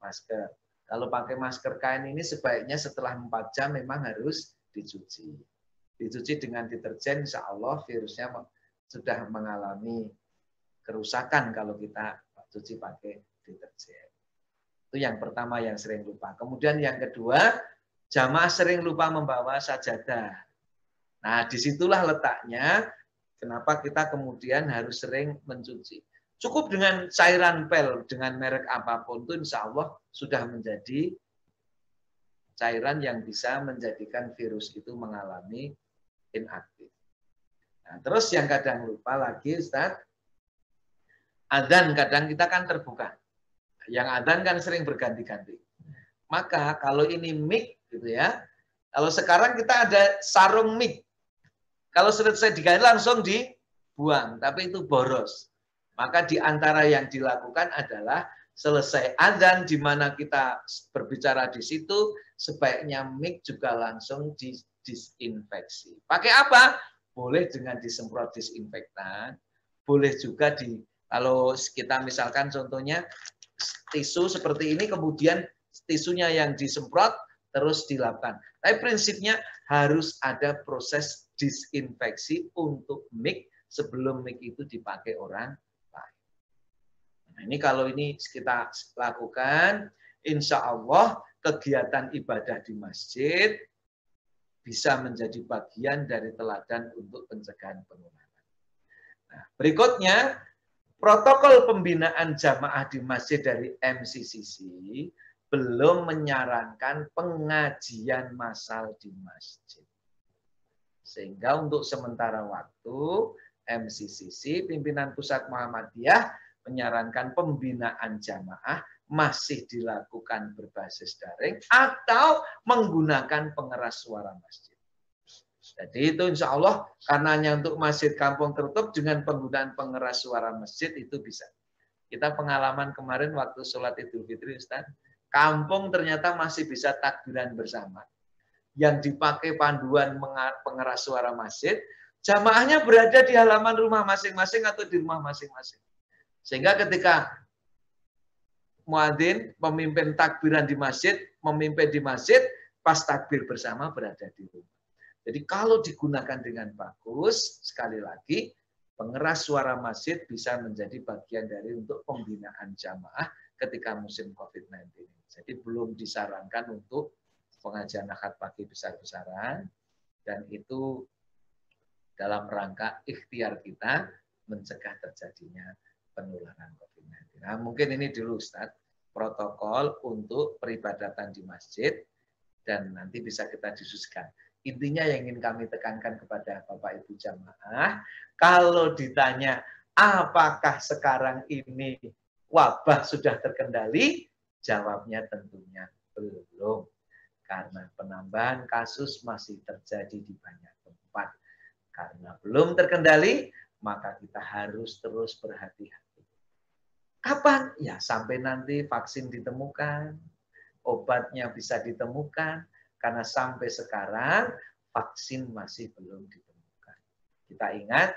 Masker. Kalau pakai masker kain ini sebaiknya setelah 4 jam memang harus dicuci. Dicuci dengan deterjen, insya Allah virusnya sudah mengalami kerusakan kalau kita cuci pakai deterjen. Itu yang pertama yang sering lupa. Kemudian yang kedua, jamaah sering lupa membawa sajadah. Nah, disitulah letaknya kenapa kita kemudian harus sering mencuci. Cukup dengan cairan pel, dengan merek apapun itu insya Allah sudah menjadi cairan yang bisa menjadikan virus itu mengalami inaktif. Nah, terus yang kadang lupa lagi, Ustaz, adzan kadang kita kan terbuka. Yang adzan kan sering berganti-ganti. Maka kalau ini mic gitu ya. Kalau sekarang kita ada sarung mic. Kalau selesai diganti langsung dibuang, tapi itu boros. Maka di antara yang dilakukan adalah selesai adzan di mana kita berbicara di situ, sebaiknya mic juga langsung disinfeksi. Pakai apa? Boleh dengan disemprot disinfektan, boleh juga kalau kita misalkan contohnya tisu seperti ini, kemudian tisunya yang disemprot, terus dilapkan. Tapi prinsipnya harus ada proses disinfeksi untuk mic sebelum mic itu dipakai orang lain. Nah, ini kalau ini kita lakukan, insya Allah kegiatan ibadah di masjid bisa menjadi bagian dari teladan untuk pencegahan penularan. Nah, berikutnya, protokol pembinaan jamaah di masjid dari MCCC belum menyarankan pengajian massal di masjid. Sehingga untuk sementara waktu MCCC, Pimpinan Pusat Muhammadiyah, menyarankan pembinaan jamaah masih dilakukan berbasis daring atau menggunakan pengeras suara masjid. Jadi itu insya Allah karenanya untuk masjid kampung tertutup dengan penggunaan pengeras suara masjid itu bisa. Kita pengalaman kemarin waktu sholat Idul Fitri, Ustaz, kampung ternyata masih bisa takbiran bersama. Yang dipakai panduan pengeras suara masjid, jamaahnya berada di halaman rumah masing-masing atau di rumah masing-masing. Sehingga ketika muadzin memimpin takbiran di masjid, memimpin di masjid, pas takbir bersama berada di rumah. Jadi kalau digunakan dengan bagus, sekali lagi, pengeras suara masjid bisa menjadi bagian dari untuk pembinaan jamaah ketika musim COVID-19. Jadi belum disarankan untuk pengajian akad pagi besar-besaran, dan itu dalam rangka ikhtiar kita mencegah terjadinya penularan COVID-19. Nah, mungkin ini dulu Ustaz, protokol untuk peribadatan di masjid, dan nanti bisa kita diskusikan. Intinya yang ingin kami tekankan kepada Bapak Ibu jamaah, kalau ditanya apakah sekarang ini wabah sudah terkendali, jawabnya tentunya belum. Karena penambahan kasus masih terjadi di banyak tempat. Karena belum terkendali, maka kita harus terus berhati-hati. Kapan? Ya sampai nanti vaksin ditemukan, obatnya bisa ditemukan, karena sampai sekarang vaksin masih belum ditemukan. Kita ingat,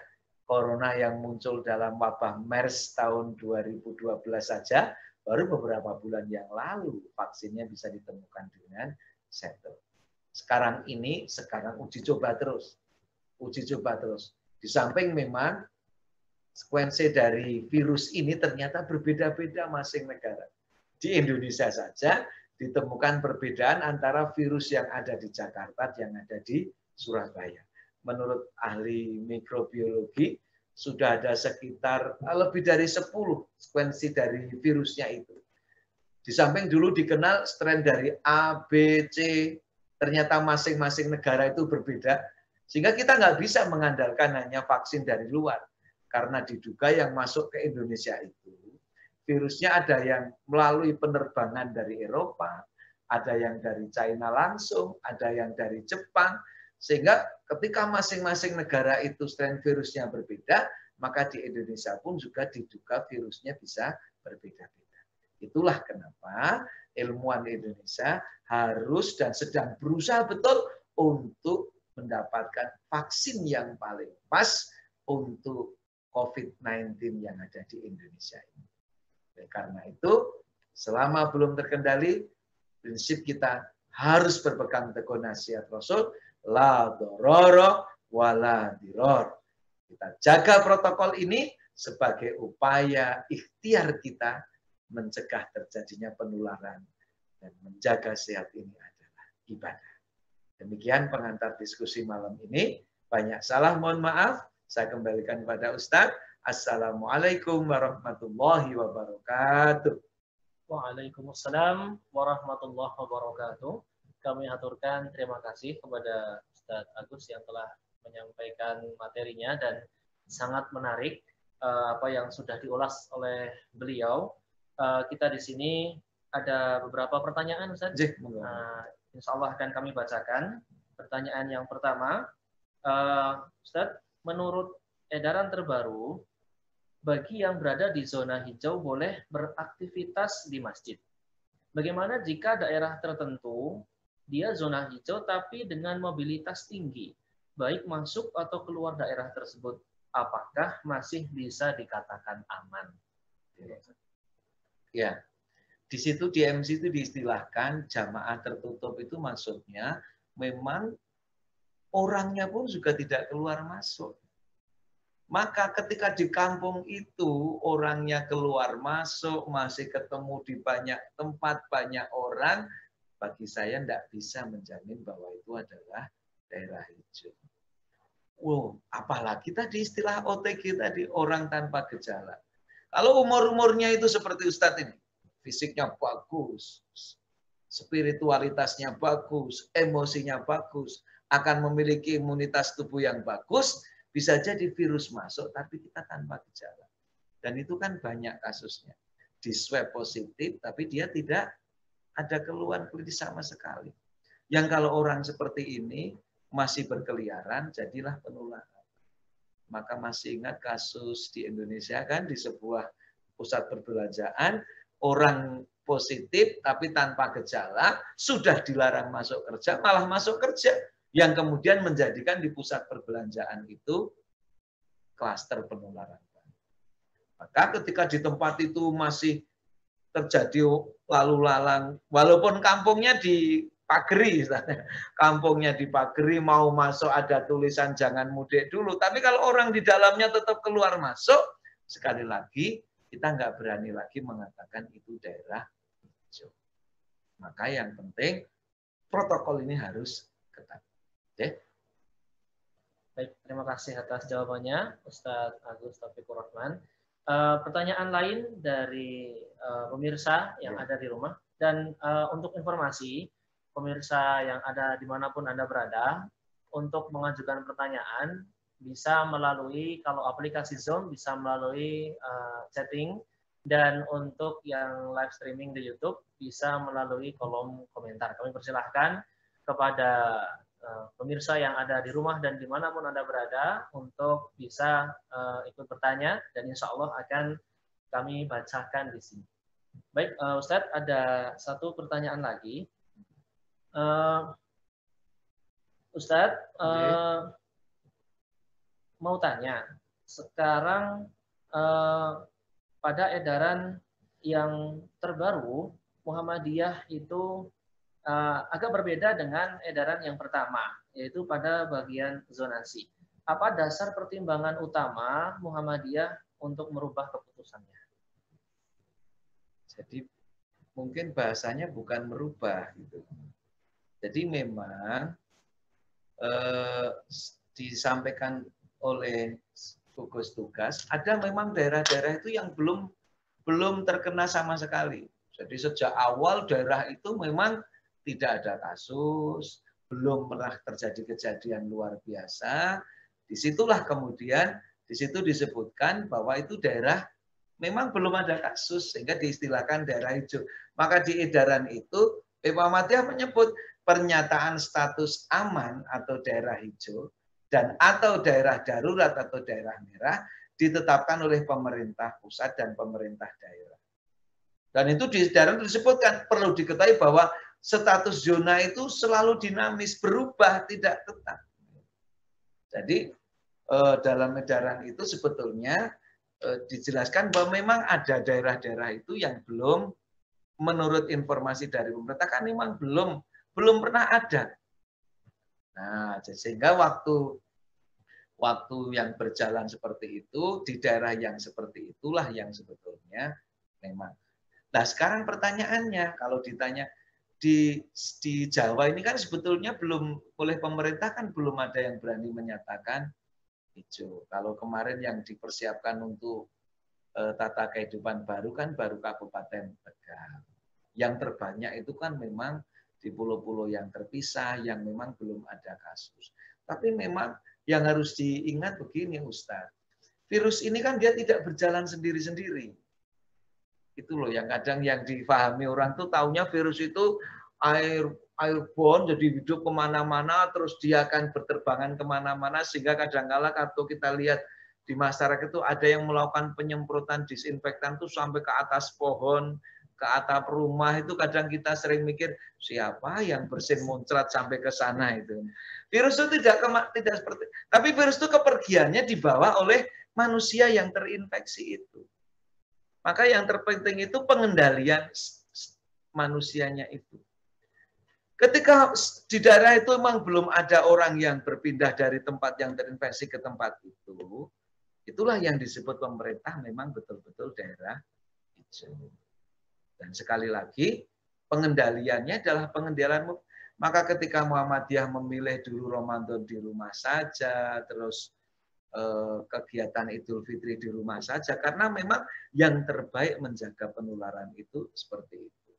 corona yang muncul dalam wabah MERS tahun 2012 saja, baru beberapa bulan yang lalu vaksinnya bisa ditemukan dengan settle. Sekarang uji coba terus. Uji coba terus. Di samping memang sekuensi dari virus ini ternyata berbeda-beda masing negara. Di Indonesia saja ditemukan perbedaan antara virus yang ada di Jakarta dan yang ada di Surabaya. Menurut ahli mikrobiologi, sudah ada sekitar lebih dari 10 sekuensi dari virusnya itu. Di samping dulu dikenal strain dari A, B, C, ternyata masing-masing negara itu berbeda. Sehingga kita nggak bisa mengandalkan hanya vaksin dari luar. Karena diduga yang masuk ke Indonesia itu, virusnya ada yang melalui penerbangan dari Eropa, ada yang dari China langsung, ada yang dari Jepang. Sehingga ketika masing-masing negara itu strain virusnya berbeda, maka di Indonesia pun juga diduga virusnya bisa berbeda-beda. Itulah kenapa ilmuwan Indonesia harus dan sedang berusaha betul untuk mendapatkan vaksin yang paling pas untuk COVID-19 yang ada di Indonesia ini. Karena itu, selama belum terkendali, prinsip kita harus berpegang teguh nasihat Rasul, la dororo wala diror. Kita jaga protokol ini sebagai upaya ikhtiar kita mencegah terjadinya penularan dan menjaga sehat ini adalah ibadah. Demikian pengantar diskusi malam ini. Banyak salah, mohon maaf. Saya kembalikan kepada Ustadz. Assalamualaikum warahmatullahi wabarakatuh. Waalaikumsalam warahmatullahi wabarakatuh. Kami aturkan terima kasih kepada Ustadz Agus yang telah menyampaikan materinya dan sangat menarik apa yang sudah diulas oleh beliau. Kita di sini ada beberapa pertanyaan, Ustadz. Insya Allah akan kami bacakan. Pertanyaan yang pertama, Ustadz, menurut edaran terbaru, bagi yang berada di zona hijau boleh beraktivitas di masjid. Bagaimana jika daerah tertentu dia zona hijau tapi dengan mobilitas tinggi, baik masuk atau keluar daerah tersebut, apakah masih bisa dikatakan aman? Ya, di situ di MC itu diistilahkan jamaah tertutup itu maksudnya memang orangnya pun juga tidak keluar masuk. Maka ketika di kampung itu orangnya keluar masuk, masih ketemu di banyak tempat, banyak orang, bagi saya tidak bisa menjamin bahwa itu adalah daerah hijau. Wow, apalagi tadi istilah OTG tadi, orang tanpa gejala. Kalau umur-umurnya itu seperti Ustadz ini, fisiknya bagus, spiritualitasnya bagus, emosinya bagus, akan memiliki imunitas tubuh yang bagus, bisa jadi virus masuk, tapi kita tanpa gejala. Dan itu kan banyak kasusnya. Di swab positif, tapi dia tidak ada keluhan klinis sama sekali. Yang kalau orang seperti ini masih berkeliaran, jadilah penularan. Maka masih ingat kasus di Indonesia kan, di sebuah pusat perbelanjaan, orang positif tapi tanpa gejala, sudah dilarang masuk kerja, malah masuk kerja. Yang kemudian menjadikan di pusat perbelanjaan itu klaster penularan. Maka ketika di tempat itu masih terjadi lalu lalang, walaupun kampungnya dipageri, kampungnya dipageri, mau masuk ada tulisan jangan mudik dulu, tapi kalau orang di dalamnya tetap keluar masuk, sekali lagi kita nggak berani lagi mengatakan itu daerah hijau. Maka yang penting protokol ini harus ketat. Oke? Baik, terima kasih atas jawabannya, Ustadz Agus Taufikur Rahman. Pertanyaan lain dari pemirsa yang ada di rumah, dan untuk informasi pemirsa yang ada dimanapun Anda berada, untuk mengajukan pertanyaan bisa melalui, kalau aplikasi Zoom bisa melalui chatting, dan untuk yang live streaming di YouTube bisa melalui kolom komentar. Kami persilahkan kepada pemirsa yang ada di rumah dan dimanapun Anda berada untuk bisa ikut bertanya, dan insya Allah akan kami bacakan di sini. Baik, Ustadz, ada satu pertanyaan lagi. Ustadz, mau tanya, sekarang pada edaran yang terbaru, Muhammadiyah itu agak berbeda dengan edaran yang pertama, yaitu pada bagian zonasi. Apa dasar pertimbangan utama Muhammadiyah untuk merubah keputusannya? Jadi mungkin bahasanya bukan merubah gitu. Jadi memang disampaikan oleh gugus tugas, ada memang daerah-daerah itu yang belum terkena sama sekali. Jadi sejak awal daerah itu memang tidak ada kasus, belum pernah terjadi kejadian luar biasa. Disitulah kemudian di situ disebutkan bahwa itu daerah memang belum ada kasus sehingga diistilahkan daerah hijau. Maka di edaran itu Muhammadiyah menyebut pernyataan status aman atau daerah hijau dan atau daerah darurat atau daerah merah ditetapkan oleh pemerintah pusat dan pemerintah daerah. Dan itu di edaran disebutkan perlu diketahui bahwa status zona itu selalu dinamis, berubah, tidak tetap. Jadi dalam edaran itu sebetulnya dijelaskan bahwa memang ada daerah-daerah itu yang belum, menurut informasi dari pemerintah kan memang belum pernah ada. Nah, sehingga waktu yang berjalan seperti itu di daerah yang seperti itulah yang sebetulnya memang. Nah, sekarang pertanyaannya kalau ditanya di Jawa ini kan sebetulnya belum, oleh pemerintah kan belum ada yang berani menyatakan hijau. Kalau kemarin yang dipersiapkan untuk tata kehidupan baru kan baru Kabupaten Tegal. Yang terbanyak itu kan memang di pulau-pulau yang terpisah yang memang belum ada kasus. Tapi memang yang harus diingat begini Ustadz, virus ini kan dia tidak berjalan sendiri-sendiri. Itu loh yang kadang yang difahami orang tuh taunya virus itu airborne, jadi hidup kemana-mana, terus dia akan berterbangan kemana-mana, sehingga kadang-kala kalau kita lihat di masyarakat itu ada yang melakukan penyemprotan disinfektan tuh sampai ke atas pohon, ke atap rumah, itu kadang kita sering mikir siapa yang bersin muncrat sampai ke sana itu. Virus itu tidak seperti, tapi virus itu kepergiannya dibawa oleh manusia yang terinfeksi itu. Maka yang terpenting itu pengendalian manusianya itu. Ketika di daerah itu memang belum ada orang yang berpindah dari tempat yang terinfeksi ke tempat itu, itulah yang disebut pemerintah memang betul-betul daerah hijau. Dan sekali lagi, pengendaliannya adalah pengendalian. Maka ketika Muhammadiyah memilih dulu Ramadan di rumah saja, terus kegiatan Idul Fitri di rumah saja, karena memang yang terbaik menjaga penularan itu seperti itu.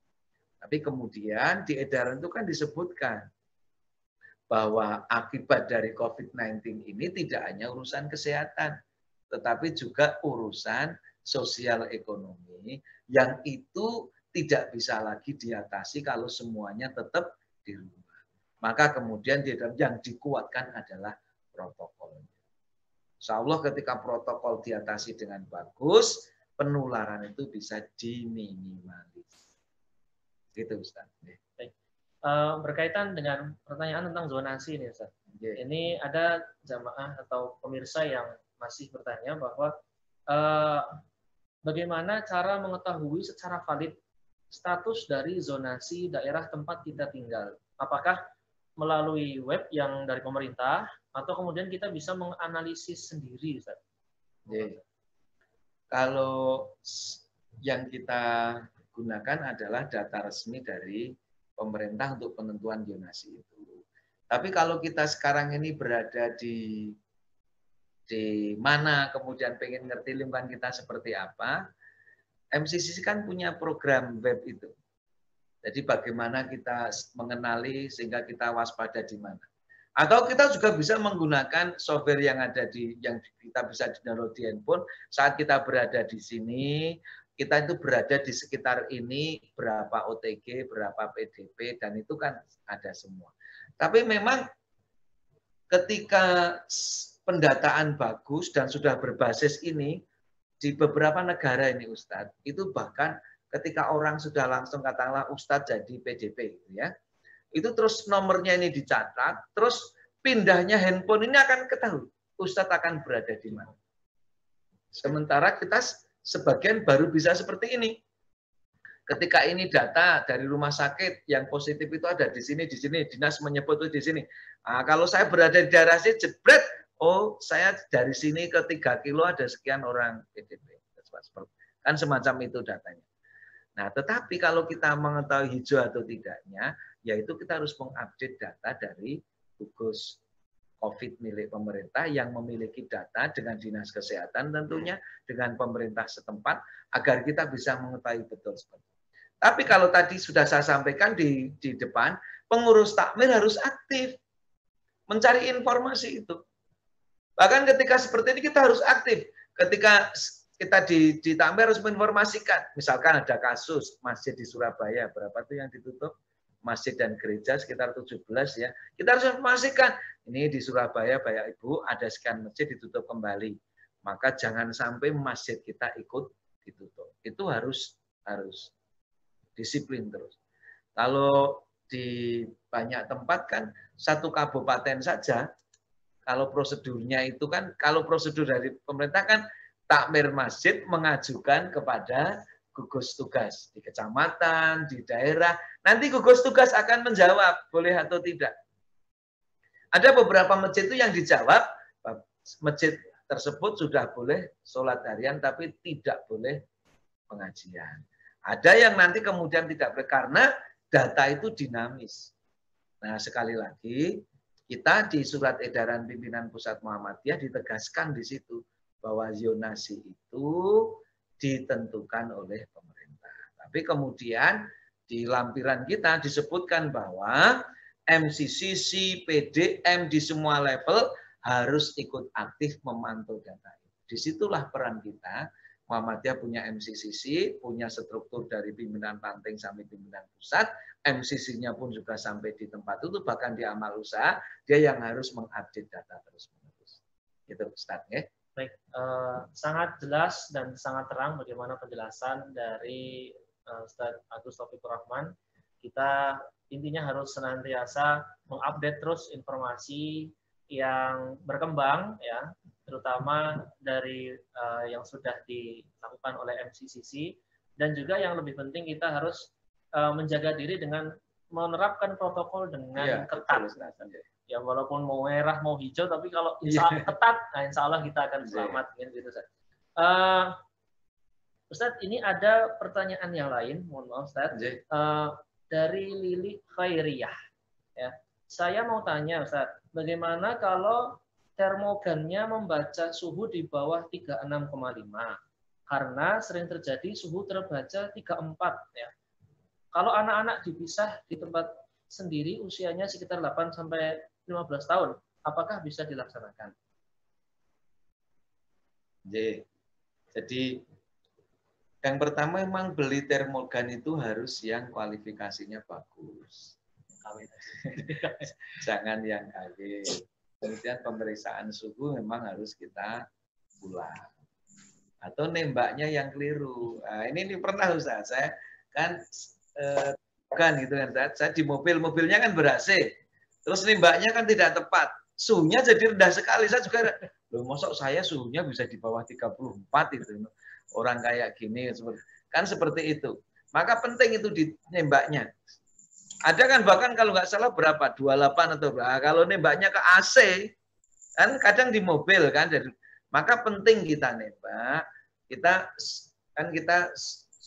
Tapi kemudian di edaran itu kan disebutkan bahwa akibat dari COVID-19 ini tidak hanya urusan kesehatan, tetapi juga urusan sosial ekonomi yang itu tidak bisa lagi diatasi kalau semuanya tetap di rumah. Maka kemudian yang dikuatkan adalah protokolnya. Insya Allah ketika protokol diatasi dengan bagus, penularan itu bisa diminimalis. Gitu Ustaz. Baik. Berkaitan dengan pertanyaan tentang zonasi nih Ustaz. Ini ada jamaah atau pemirsa yang masih bertanya bahwa bagaimana cara mengetahui secara valid status dari zonasi daerah tempat kita tinggal? Apakah melalui web yang dari pemerintah atau kemudian kita bisa menganalisis sendiri Ustaz? Kalau yang kita gunakan adalah data resmi dari pemerintah untuk penentuan zonasi itu. Tapi kalau kita sekarang ini berada di mana, kemudian pengen ngerti lingkungan kita seperti apa, MCCC kan punya program web itu. Jadi bagaimana kita mengenali sehingga kita waspada di mana. Atau kita juga bisa menggunakan software yang ada yang kita bisa download di handphone saat kita berada di sini. Kita itu berada di sekitar ini, berapa OTG, berapa PDP, dan itu kan ada semua. Tapi memang ketika pendataan bagus dan sudah berbasis ini, di beberapa negara ini Ustadz, itu bahkan ketika orang sudah langsung katakanlah Ustadz jadi PDP, gitu ya, itu terus nomornya ini dicatat, terus pindahnya handphone ini akan ketahui, Ustadz akan berada di mana. Sementara kita sebagian baru bisa seperti ini. Ketika ini data dari rumah sakit yang positif itu ada di sini, dinas menyebut itu di sini. Nah, kalau saya berada di daerah sini, jebret, oh saya dari sini ke 3 kilo ada sekian orang PDP. Kan semacam itu datanya. Nah, tetapi kalau kita mengetahui hijau atau tidaknya, yaitu kita harus mengupdate data dari gugus COVID milik pemerintah yang memiliki data dengan dinas kesehatan tentunya, dengan pemerintah setempat, agar kita bisa mengetahui betul seperti itu. Tapi kalau tadi sudah saya sampaikan di depan, pengurus takmir harus aktif mencari informasi itu. Bahkan ketika seperti ini kita harus aktif. Ketika kita di takmir harus menginformasikan. Misalkan ada kasus masjid di Surabaya, berapa tuh yang ditutup? Masjid dan gereja sekitar 17 ya. Kita harus informasikan. Ini di Surabaya Bapak Ibu ada sekian masjid ditutup kembali. Maka jangan sampai masjid kita ikut ditutup. Itu harus disiplin terus. Kalau di banyak tempat kan satu kabupaten saja, kalau prosedurnya itu kan, kalau prosedur dari pemerintah kan takmir masjid mengajukan kepada gugus tugas di kecamatan, di daerah. Nanti gugus tugas akan menjawab boleh atau tidak. Ada beberapa masjid itu yang dijawab, masjid tersebut sudah boleh sholat harian tapi tidak boleh pengajian. Ada yang nanti kemudian tidak boleh karena data itu dinamis. Nah, sekali lagi kita di surat edaran pimpinan pusat Muhammadiyah ditegaskan di situ bahwa zonasi itu ditentukan oleh pemerintah. Tapi kemudian di lampiran kita disebutkan bahwa MCCC, PDM di semua level harus ikut aktif memantau data. Disitulah peran kita. Muhammadiyah punya MCCC, punya struktur dari pimpinan ranting sampai pimpinan pusat. MCC-nya pun juga sampai di tempat itu, bahkan di amal usaha, dia yang harus mengupdate data terus-menerus. Itu Ustaz, ya. Baik, sangat jelas dan sangat terang bagaimana penjelasan dari Ustaz Agus Taufikur Rahman. Kita intinya harus senantiasa mengupdate terus informasi yang berkembang, ya, terutama dari yang sudah dilakukan oleh MCCC, dan juga yang lebih penting kita harus menjaga diri dengan menerapkan protokol dengan ketat. Ya walaupun mau merah mau hijau, tapi kalau insya Allah ketat, nah insya Allah kita akan selamat. Gitu, Ustaz, ini ada pertanyaan yang lain, mohon maaf Ustaz, dari Lili Khairiyah. Ya, saya mau tanya Ustaz, bagaimana kalau termogannya membaca suhu di bawah 36,5? Karena sering terjadi suhu terbaca 34 ya. Kalau anak-anak dipisah di tempat sendiri usianya sekitar 8 sampai 15 tahun, apakah bisa dilaksanakan? Jadi yang pertama memang beli termogan itu harus yang kualifikasinya bagus. Jangan yang KW. Kemudian pemeriksaan suhu memang harus kita ulang. Atau nembaknya yang keliru. Nah, ini pernah Ustaz, saya kan gitu kan, saya di mobilnya kan ber-AC. Terus nembaknya kan tidak tepat. Suhunya jadi rendah sekali. Saya juga, loh mosok saya suhunya bisa di bawah 34 itu. Orang kayak gini kan seperti itu. Maka penting itu di nembaknya. Ada kan bahkan kalau nggak salah berapa 28 atau berapa. Kalau nembaknya ke AC kan kadang di mobil kan. Maka penting kita nembak. Kita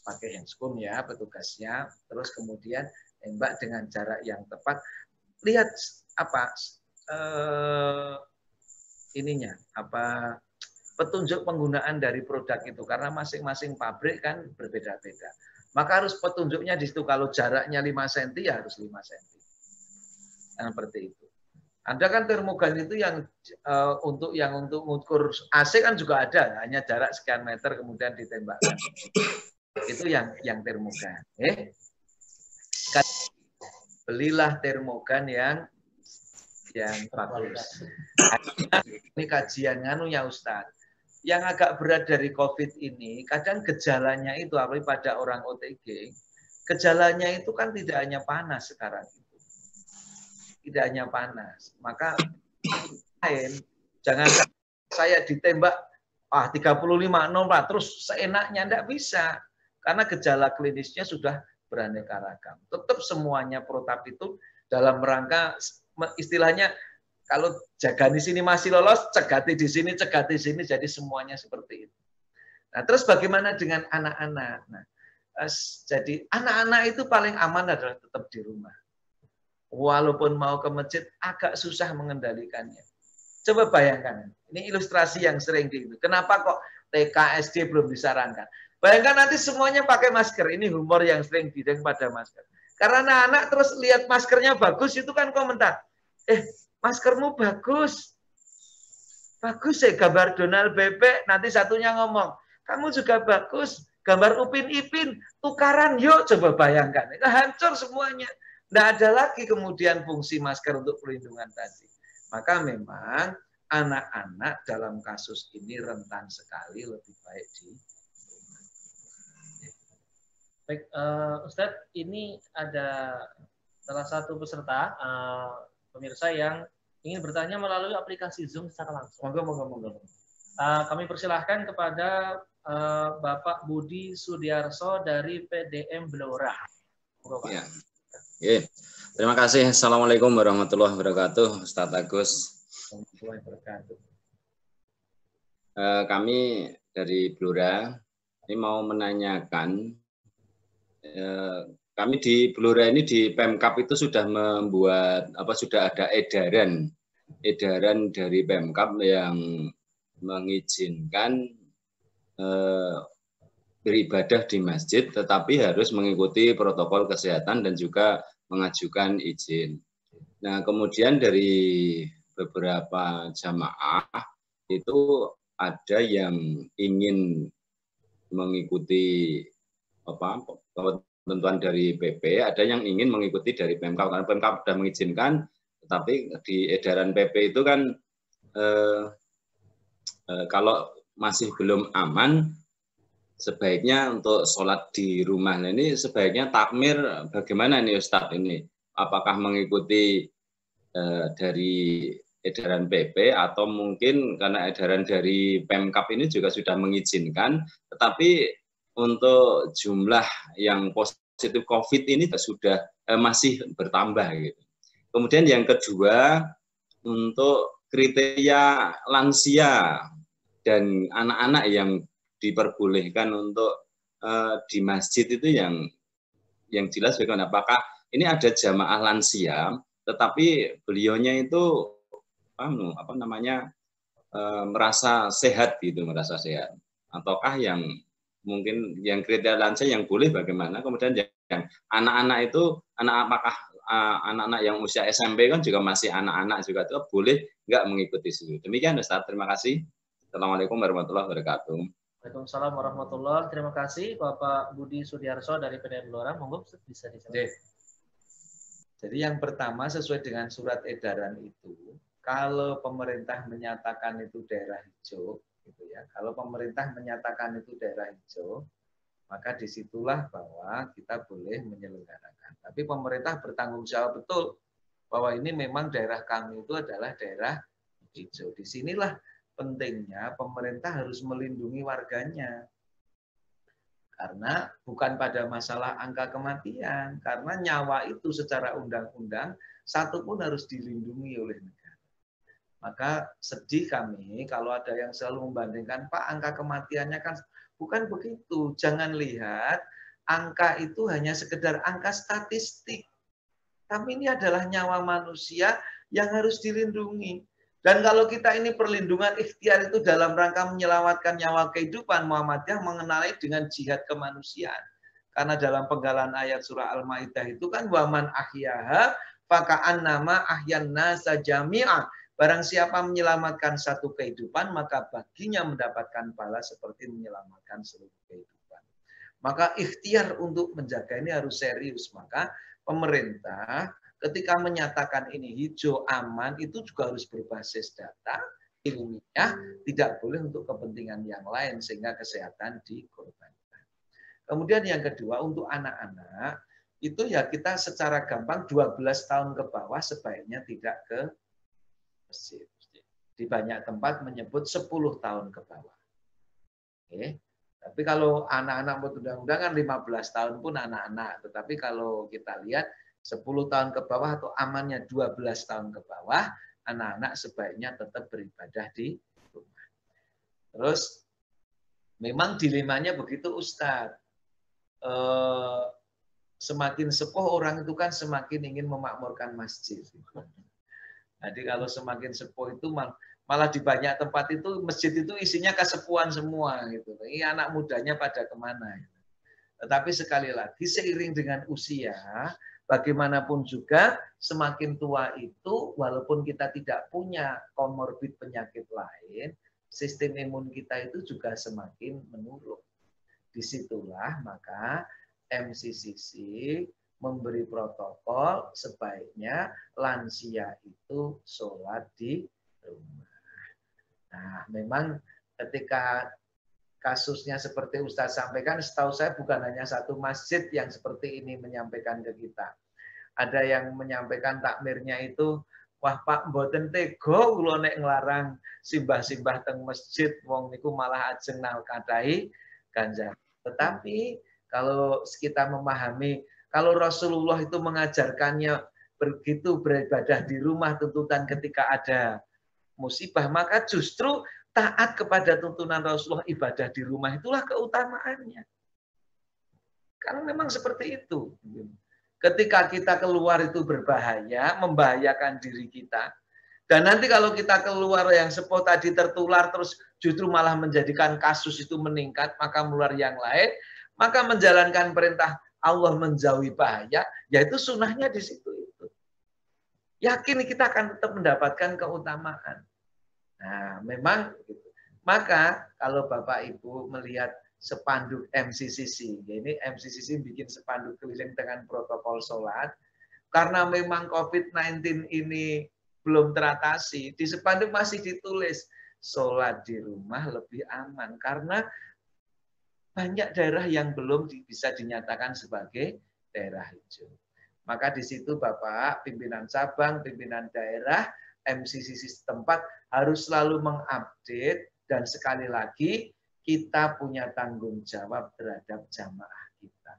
pakai handphone ya petugasnya. Terus kemudian nembak dengan jarak yang tepat. Lihat apa petunjuk penggunaan dari produk itu karena masing-masing pabrik kan berbeda-beda. Maka harus petunjuknya di situ. Kalau jaraknya 5 cm ya harus 5 cm. Nah, seperti itu. Ada kan termogan itu yang untuk mengukur AC kan juga ada, hanya jarak sekian meter kemudian ditembakkan. Itu yang termogan. Belilah termogan yang bagus. Ini kajian ya Ustaz. Yang agak berat dari COVID ini, kadang gejalanya itu, apalagi pada orang OTG, gejalanya itu kan tidak hanya panas sekarang itu. Tidak hanya panas. Maka jangan saya ditembak 35 terus seenaknya, tidak bisa. Karena gejala klinisnya sudah beraneka ragam. Tetap semuanya protap itu dalam rangka istilahnya kalau jaga di sini masih lolos, cegati di sini, jadi semuanya seperti itu. Nah, terus bagaimana dengan anak-anak? Nah, jadi anak-anak itu paling aman adalah tetap di rumah. Walaupun mau ke masjid agak susah mengendalikannya. Coba bayangkan, ini ilustrasi yang sering di itu. Kenapa kok TK, SD belum disarankan? Bayangkan nanti semuanya pakai masker. Ini humor yang sering bidang pada masker. Karena anak-anak terus lihat maskernya bagus, itu kan komentar. Maskermu bagus. Bagus ya gambar Donald Bebek. Nanti satunya ngomong, kamu juga bagus. Gambar Upin Ipin. Tukaran yuk. Coba bayangkan. Itu hancur semuanya. Tidak ada lagi kemudian fungsi masker untuk perlindungan tadi. Maka memang anak-anak dalam kasus ini rentan sekali, lebih baik di rumah. Baik, Ustadz, ini ada salah satu peserta, pemirsa yang ingin bertanya melalui aplikasi Zoom secara langsung. Moga-moga. Kami persilahkan kepada Bapak Budi Sudiarso dari PDM Blora. Ya. Oke. Terima kasih. Assalamualaikum warahmatullahi wabarakatuh, Ustadz Agus. Kami dari Blora ini mau menanyakan, kami di Blora ini di Pemkab itu sudah membuat sudah ada edaran dari Pemkab yang mengizinkan beribadah di masjid, tetapi harus mengikuti protokol kesehatan dan juga mengajukan izin. Nah, kemudian dari beberapa jamaah itu ada yang ingin mengikuti ketentuan dari PP, ada yang ingin mengikuti dari Pemkab karena Pemkab sudah mengizinkan, tetapi di edaran PP itu kan kalau masih belum aman, sebaiknya untuk sholat di rumah. Nah, ini sebaiknya takmir bagaimana nih Ustadz ini? Apakah mengikuti dari edaran PP atau mungkin karena edaran dari Pemkab ini juga sudah mengizinkan, tetapi untuk jumlah yang positif COVID ini sudah masih bertambah gitu. Kemudian yang kedua, untuk kriteria lansia dan anak-anak yang diperbolehkan untuk di masjid itu yang jelas bagaimana? Apakah ini ada jamaah lansia, tetapi beliaunya itu merasa sehat gitu, merasa sehat, ataukah yang mungkin yang kriteria lansia yang boleh bagaimana? Kemudian yang anak-anak itu apakah anak-anak yang usia SMP kan juga masih anak-anak juga itu boleh nggak mengikuti itu? Demikian Ustaz, terima kasih. Assalamualaikum warahmatullahi wabarakatuh. Waalaikumsalam warahmatullahi. Terima kasih Bapak Budi Sudiarso dari PDM Blora. Monggo bisa disampaikan. Jadi yang pertama sesuai dengan surat edaran itu, kalau pemerintah menyatakan itu daerah hijau, gitu ya. Kalau pemerintah menyatakan itu daerah hijau, maka disitulah bahwa kita boleh menyelenggarakan. Tapi pemerintah bertanggung jawab betul bahwa ini memang daerah kami itu adalah daerah hijau. Disinilah pentingnya pemerintah harus melindungi warganya. Karena bukan pada masalah angka kematian, karena nyawa itu secara undang-undang satu pun harus dilindungi oleh negara. Maka sedih kami kalau ada yang selalu membandingkan, Pak, angka kematiannya kan bukan begitu. Jangan lihat angka itu hanya sekedar angka statistik. Tapi ini adalah nyawa manusia yang harus dilindungi. Dan kalau kita ini perlindungan ikhtiar itu dalam rangka menyelamatkan nyawa kehidupan, Muhammadiyah mengenali dengan jihad kemanusiaan. Karena dalam penggalan ayat surah Al-Maidah itu kan waman ahyaha faka'an nama ahyan nasa jami'ah. Barang siapa menyelamatkan satu kehidupan, maka baginya mendapatkan pahala seperti menyelamatkan seluruh kehidupan. Maka ikhtiar untuk menjaga ini harus serius. Maka pemerintah ketika menyatakan ini hijau aman itu juga harus berbasis data ilmiah, tidak boleh untuk kepentingan yang lain sehingga kesehatan dikorbankan. Kemudian yang kedua untuk anak-anak itu ya kita secara gampang 12 tahun ke bawah sebaiknya tidak ke masjid. Di banyak tempat menyebut 10 tahun ke bawah. Oke. Tapi kalau anak-anak menurut undang-undang kan 15 tahun pun anak-anak. Tetapi kalau kita lihat 10 tahun ke bawah atau amannya 12 tahun ke bawah, anak-anak sebaiknya tetap beribadah di rumah. Terus, memang dilemanya begitu Ustadz. Semakin sepuh orang itu kan semakin ingin memakmurkan masjid. Jadi kalau semakin sepuh itu Malah di banyak tempat itu masjid itu isinya kesepuan semua gitu. Ini anak mudanya pada kemana? Tetapi sekali lagi seiring dengan usia, bagaimanapun juga semakin tua itu walaupun kita tidak punya komorbid penyakit lain, sistem imun kita itu juga semakin menurun. Disitulah maka MCCC memberi protokol sebaiknya lansia itu sholat di rumah. Nah, memang ketika kasusnya seperti Ustadz sampaikan, setahu saya bukan hanya satu masjid yang seperti ini menyampaikan ke kita. Ada yang menyampaikan takmirnya itu, wah Pak, mboten tego kula nek nglarang simbah-simbah teng masjid, wong niku malah ajeng nalkadai ganjar. Tetapi kalau kita memahami, kalau Rasulullah itu mengajarkannya begitu beribadah di rumah tuntutan ketika ada musibah, maka justru taat kepada tuntunan Rasulullah ibadah di rumah itulah keutamaannya. Karena memang seperti itu. Ketika kita keluar itu berbahaya, membahayakan diri kita. Dan nanti kalau kita keluar yang sepo tadi tertular, terus justru malah menjadikan kasus itu meningkat, maka menular yang lain, maka menjalankan perintah Allah menjauhi bahaya, yaitu sunnahnya di situ itu. Yakin kita akan tetap mendapatkan keutamaan. Nah, memang gitu. Maka kalau Bapak Ibu melihat spanduk MCCC, ini MCCC bikin spanduk keliling dengan protokol sholat, karena memang COVID-19 ini belum teratasi, di spanduk masih ditulis sholat di rumah lebih aman, karena banyak daerah yang belum bisa dinyatakan sebagai daerah hijau. Maka di situ Bapak, pimpinan cabang, pimpinan daerah, MCCC setempat harus selalu mengupdate dan sekali lagi kita punya tanggung jawab terhadap jamaah kita.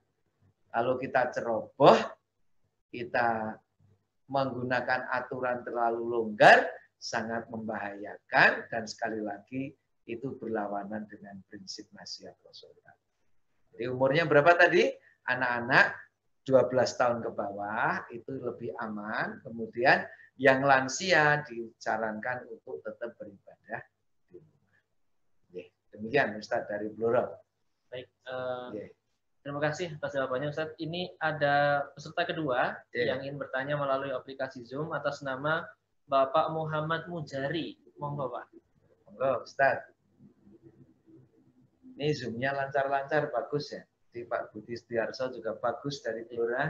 Kalau kita ceroboh, kita menggunakan aturan terlalu longgar, sangat membahayakan dan sekali lagi itu berlawanan dengan prinsip nasihat Rasulullah. Jadi umurnya berapa tadi? Anak-anak 12 tahun ke bawah itu lebih aman. Kemudian yang lansia disarankan untuk tetap beribadah di rumah. Demikian Ustadz dari Blora. Baik, terima kasih atas jawabannya Ustadz. Ini ada peserta kedua yang ingin bertanya melalui aplikasi Zoom atas nama Bapak Muhammad Mujari. Monggo Pak. Monggo Ustadz. Ini Zoom-nya lancar-lancar, bagus ya. Di Pak Budi Setiarso juga bagus dari Blora.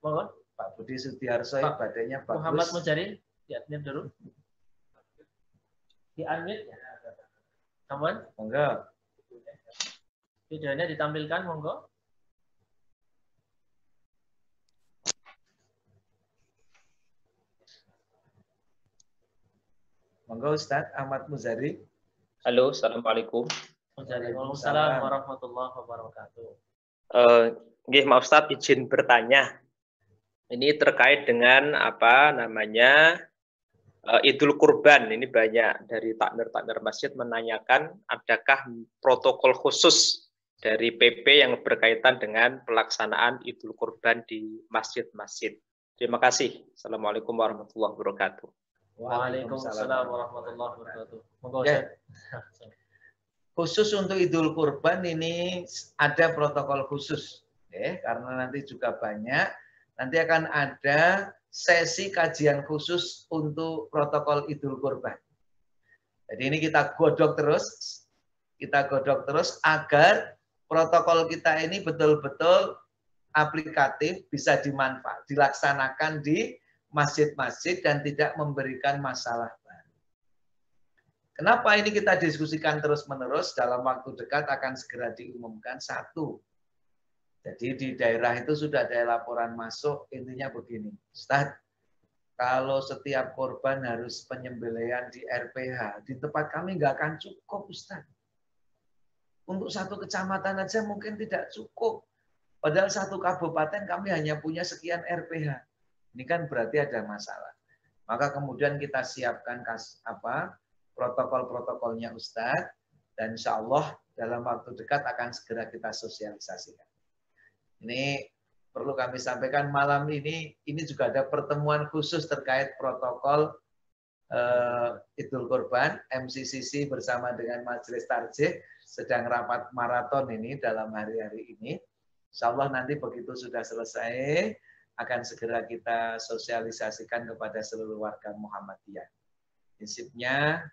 Monggo. Pak Budi Setiarso ibadahnya bagus. Muhammad Mujari, di-admit dulu. Di-unmute. Namun, monggo. Videonya ditampilkan, monggo. Monggo Ustadz Ahmad Muzari. Halo, assalamualaikum. Waalaikumsalam warahmatullahi wabarakatuh. Nggih, Pak Ustadz izin bertanya. Ini terkait dengan apa namanya Idul Kurban. Ini banyak dari takmir-takmir masjid menanyakan adakah protokol khusus dari PP yang berkaitan dengan pelaksanaan Idul Kurban di masjid-masjid. Terima kasih. Assalamualaikum warahmatullahi wabarakatuh. Waalaikumsalam warahmatullahi wabarakatuh. Monggo. Khusus untuk Idul Kurban ini ada protokol khusus, karena nanti juga banyak. Nanti akan ada sesi kajian khusus untuk protokol Idul Kurban. Jadi ini kita godok terus agar protokol kita ini betul-betul aplikatif, bisa dilaksanakan di masjid-masjid dan tidak memberikan masalah baru. Kenapa ini kita diskusikan terus-menerus, dalam waktu dekat akan segera diumumkan. Satu, jadi di daerah itu sudah ada laporan masuk, intinya begini, Ustadz, kalau setiap korban harus penyembelihan di RPH, di tempat kami nggak akan cukup Ustadz. Untuk satu kecamatan aja mungkin tidak cukup. Padahal satu kabupaten kami hanya punya sekian RPH. Ini kan berarti ada masalah. Maka kemudian kita siapkan protokol-protokolnya Ustadz, dan insya Allah dalam waktu dekat akan segera kita sosialisasikan. Ini perlu kami sampaikan malam ini juga ada pertemuan khusus terkait protokol Idul Kurban. MCCC bersama dengan Majelis Tarjih sedang rapat maraton ini dalam hari-hari ini. Insya Allah nanti begitu sudah selesai akan segera kita sosialisasikan kepada seluruh warga Muhammadiyah. Prinsipnya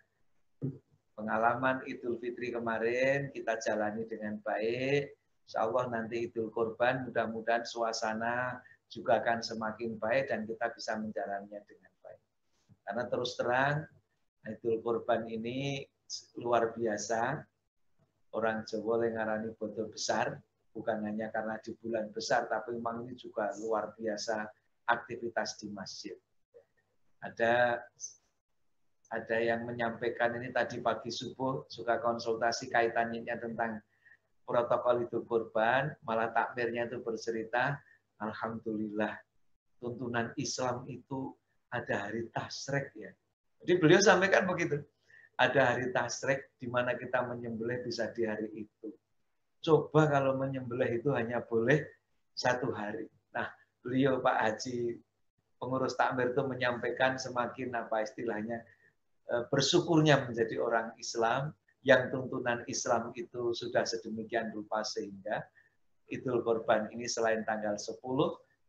pengalaman Idul Fitri kemarin kita jalani dengan baik. Insya Allah nanti Idul Kurban mudah-mudahan suasana juga akan semakin baik dan kita bisa menjalannya dengan baik. Karena terus terang Idul Kurban ini luar biasa. Orang Jawa ngarani bodo besar, bukan hanya karena di bulan besar, tapi memang ini juga luar biasa aktivitas di masjid. Ada yang menyampaikan ini tadi pagi subuh suka konsultasi kaitannya tentang protokol Idul Kurban, malah takmirnya itu bercerita, alhamdulillah tuntunan Islam itu ada hari tasrek ya. Jadi beliau sampaikan begitu. Ada hari tasrek di mana kita menyembelih bisa di hari itu. Coba kalau menyembelih itu hanya boleh 1 hari. Nah, beliau Pak Haji pengurus takmir itu menyampaikan semakin apa istilahnya bersyukurnya menjadi orang Islam yang tuntunan Islam itu sudah sedemikian rupa sehingga Idul Kurban ini selain tanggal 10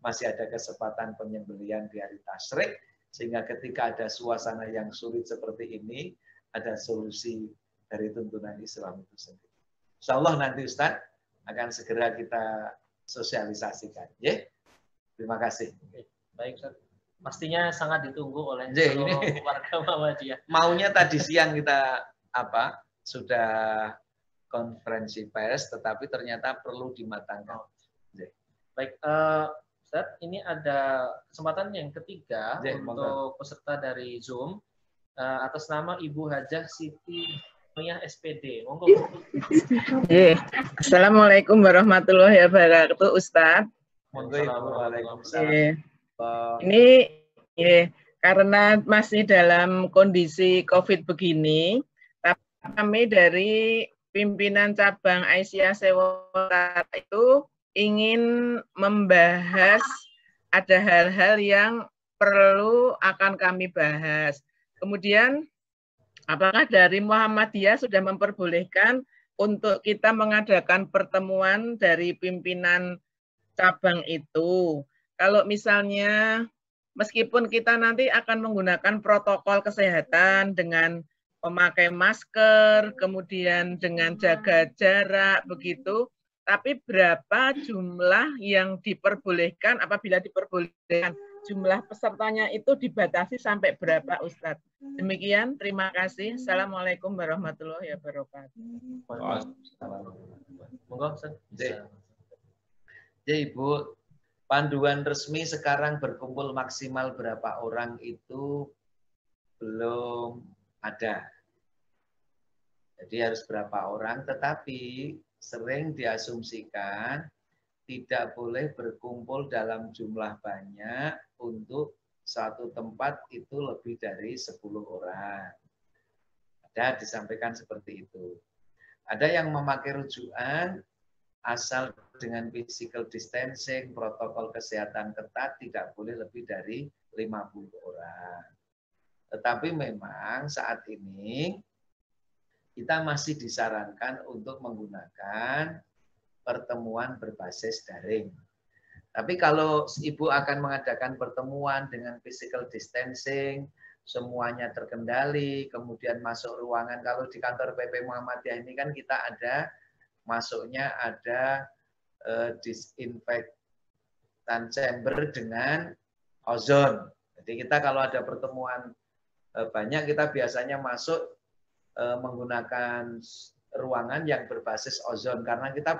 masih ada kesempatan penyembelihan di hari tasrik sehingga ketika ada suasana yang sulit seperti ini ada solusi dari tuntunan Islam itu sendiri. Insya Allah nanti Ustaz akan segera kita sosialisasikan. Ya, terima kasih. Baik Ustaz. Pastinya sangat ditunggu oleh seluruh warga Muhammadiyah. Maunya tadi siang kita sudah konferensi pers, tetapi ternyata perlu dimatangkan. Baik, Ustaz, ini ada kesempatan yang ketiga untuk peserta dari Zoom atas nama Ibu Hajah Siti Mia SPD. Monggo. Assalamualaikum warahmatullahi wabarakatuh, Ustaz. Monggo Ibu. Waalaikumsalam. Ini karena masih dalam kondisi COVID begini, kami dari pimpinan cabang Aisyah Sewota itu ingin membahas ada hal-hal yang perlu akan kami bahas. Kemudian, apakah dari Muhammadiyah sudah memperbolehkan untuk kita mengadakan pertemuan dari pimpinan cabang itu? Kalau misalnya, meskipun kita nanti akan menggunakan protokol kesehatan dengan memakai masker, kemudian dengan jaga jarak, begitu, tapi berapa jumlah yang diperbolehkan, apabila diperbolehkan, jumlah pesertanya itu dibatasi sampai berapa, Ustadz? Demikian, terima kasih. Assalamualaikum warahmatullahi wabarakatuh. Monggo, ya Ibu, panduan resmi sekarang berkumpul maksimal berapa orang itu belum ada. Jadi harus berapa orang, tetapi sering diasumsikan tidak boleh berkumpul dalam jumlah banyak untuk satu tempat itu lebih dari 10 orang. Ada disampaikan seperti itu. Ada yang memakai rujukan asal dengan physical distancing, protokol kesehatan ketat tidak boleh lebih dari 50 orang. Tetapi memang saat ini kita masih disarankan untuk menggunakan pertemuan berbasis daring. Tapi kalau Ibu akan mengadakan pertemuan dengan physical distancing, semuanya terkendali, kemudian masuk ruangan, kalau di kantor PP Muhammadiyah ini kan kita ada, masuknya ada disinfektan chamber dengan ozon. Jadi kita kalau ada pertemuan banyak, kita biasanya masuk menggunakan ruangan yang berbasis ozon, karena kita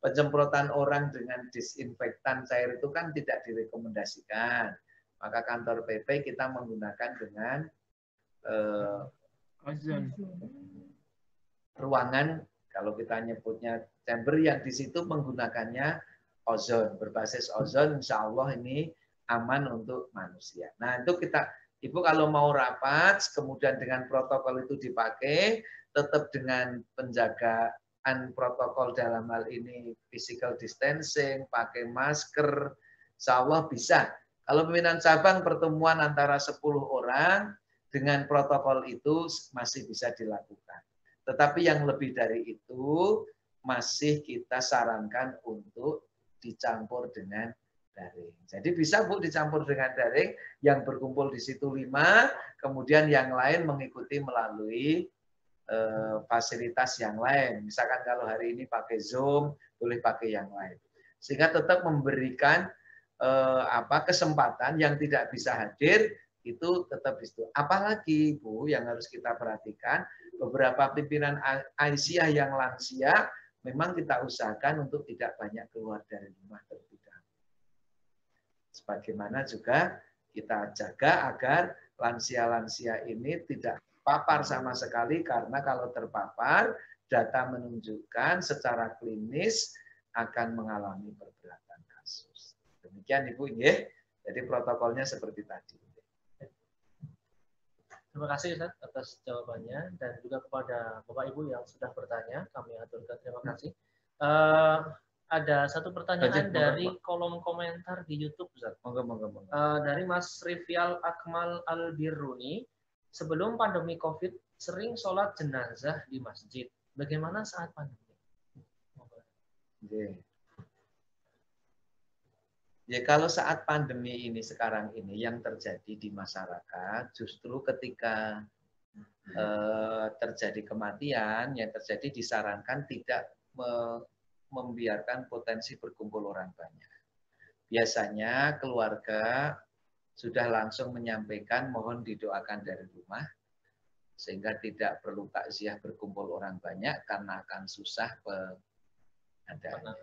penyemprotan orang dengan disinfektan cair itu kan tidak direkomendasikan. Maka kantor PP kita menggunakan dengan ozon. Ruangan, kalau kita nyebutnya chamber, yang di situ menggunakannya ozon, berbasis ozon, insya Allah ini aman untuk manusia. Nah itu kita, Ibu kalau mau rapat, kemudian dengan protokol itu dipakai, tetap dengan penjaga protokol dalam hal ini physical distancing, pakai masker, insya Allah bisa. Kalau pimpinan cabang pertemuan antara 10 orang dengan protokol itu masih bisa dilakukan. Tetapi yang lebih dari itu masih kita sarankan untuk dicampur dengan daring. Jadi bisa Bu dicampur dengan daring, yang berkumpul di situ 5, kemudian yang lain mengikuti melalui fasilitas yang lain. Misalkan kalau hari ini pakai Zoom, boleh pakai yang lain. Sehingga tetap memberikan kesempatan yang tidak bisa hadir itu tetap itu. Apalagi Bu yang harus kita perhatikan, beberapa pimpinan Aisyah yang lansia memang kita usahakan untuk tidak banyak keluar dari rumah terlebih dahulu. Sebagaimana juga kita jaga agar lansia-lansia ini tidak terpapar sama sekali, karena kalau terpapar data menunjukkan secara klinis akan mengalami perberatan kasus. Demikian Ibu, ya. Jadi protokolnya seperti tadi. Terima kasih Ustaz atas jawabannya, dan juga kepada Bapak Ibu yang sudah bertanya, kami aturkan terima kasih. Ada satu pertanyaan dari kolom komentar di YouTube, Ustaz. Dari Mas Rivial Akmal Al-Birruni. Sebelum pandemi COVID, sering sholat jenazah di masjid. Bagaimana saat pandemi? Ya, kalau saat pandemi ini sekarang ini yang terjadi di masyarakat, justru ketika terjadi kematian, yang terjadi disarankan tidak membiarkan potensi berkumpul orang banyak. Biasanya keluarga sudah langsung menyampaikan mohon didoakan dari rumah, sehingga tidak perlu takziah berkumpul orang banyak karena akan susah pengadaan.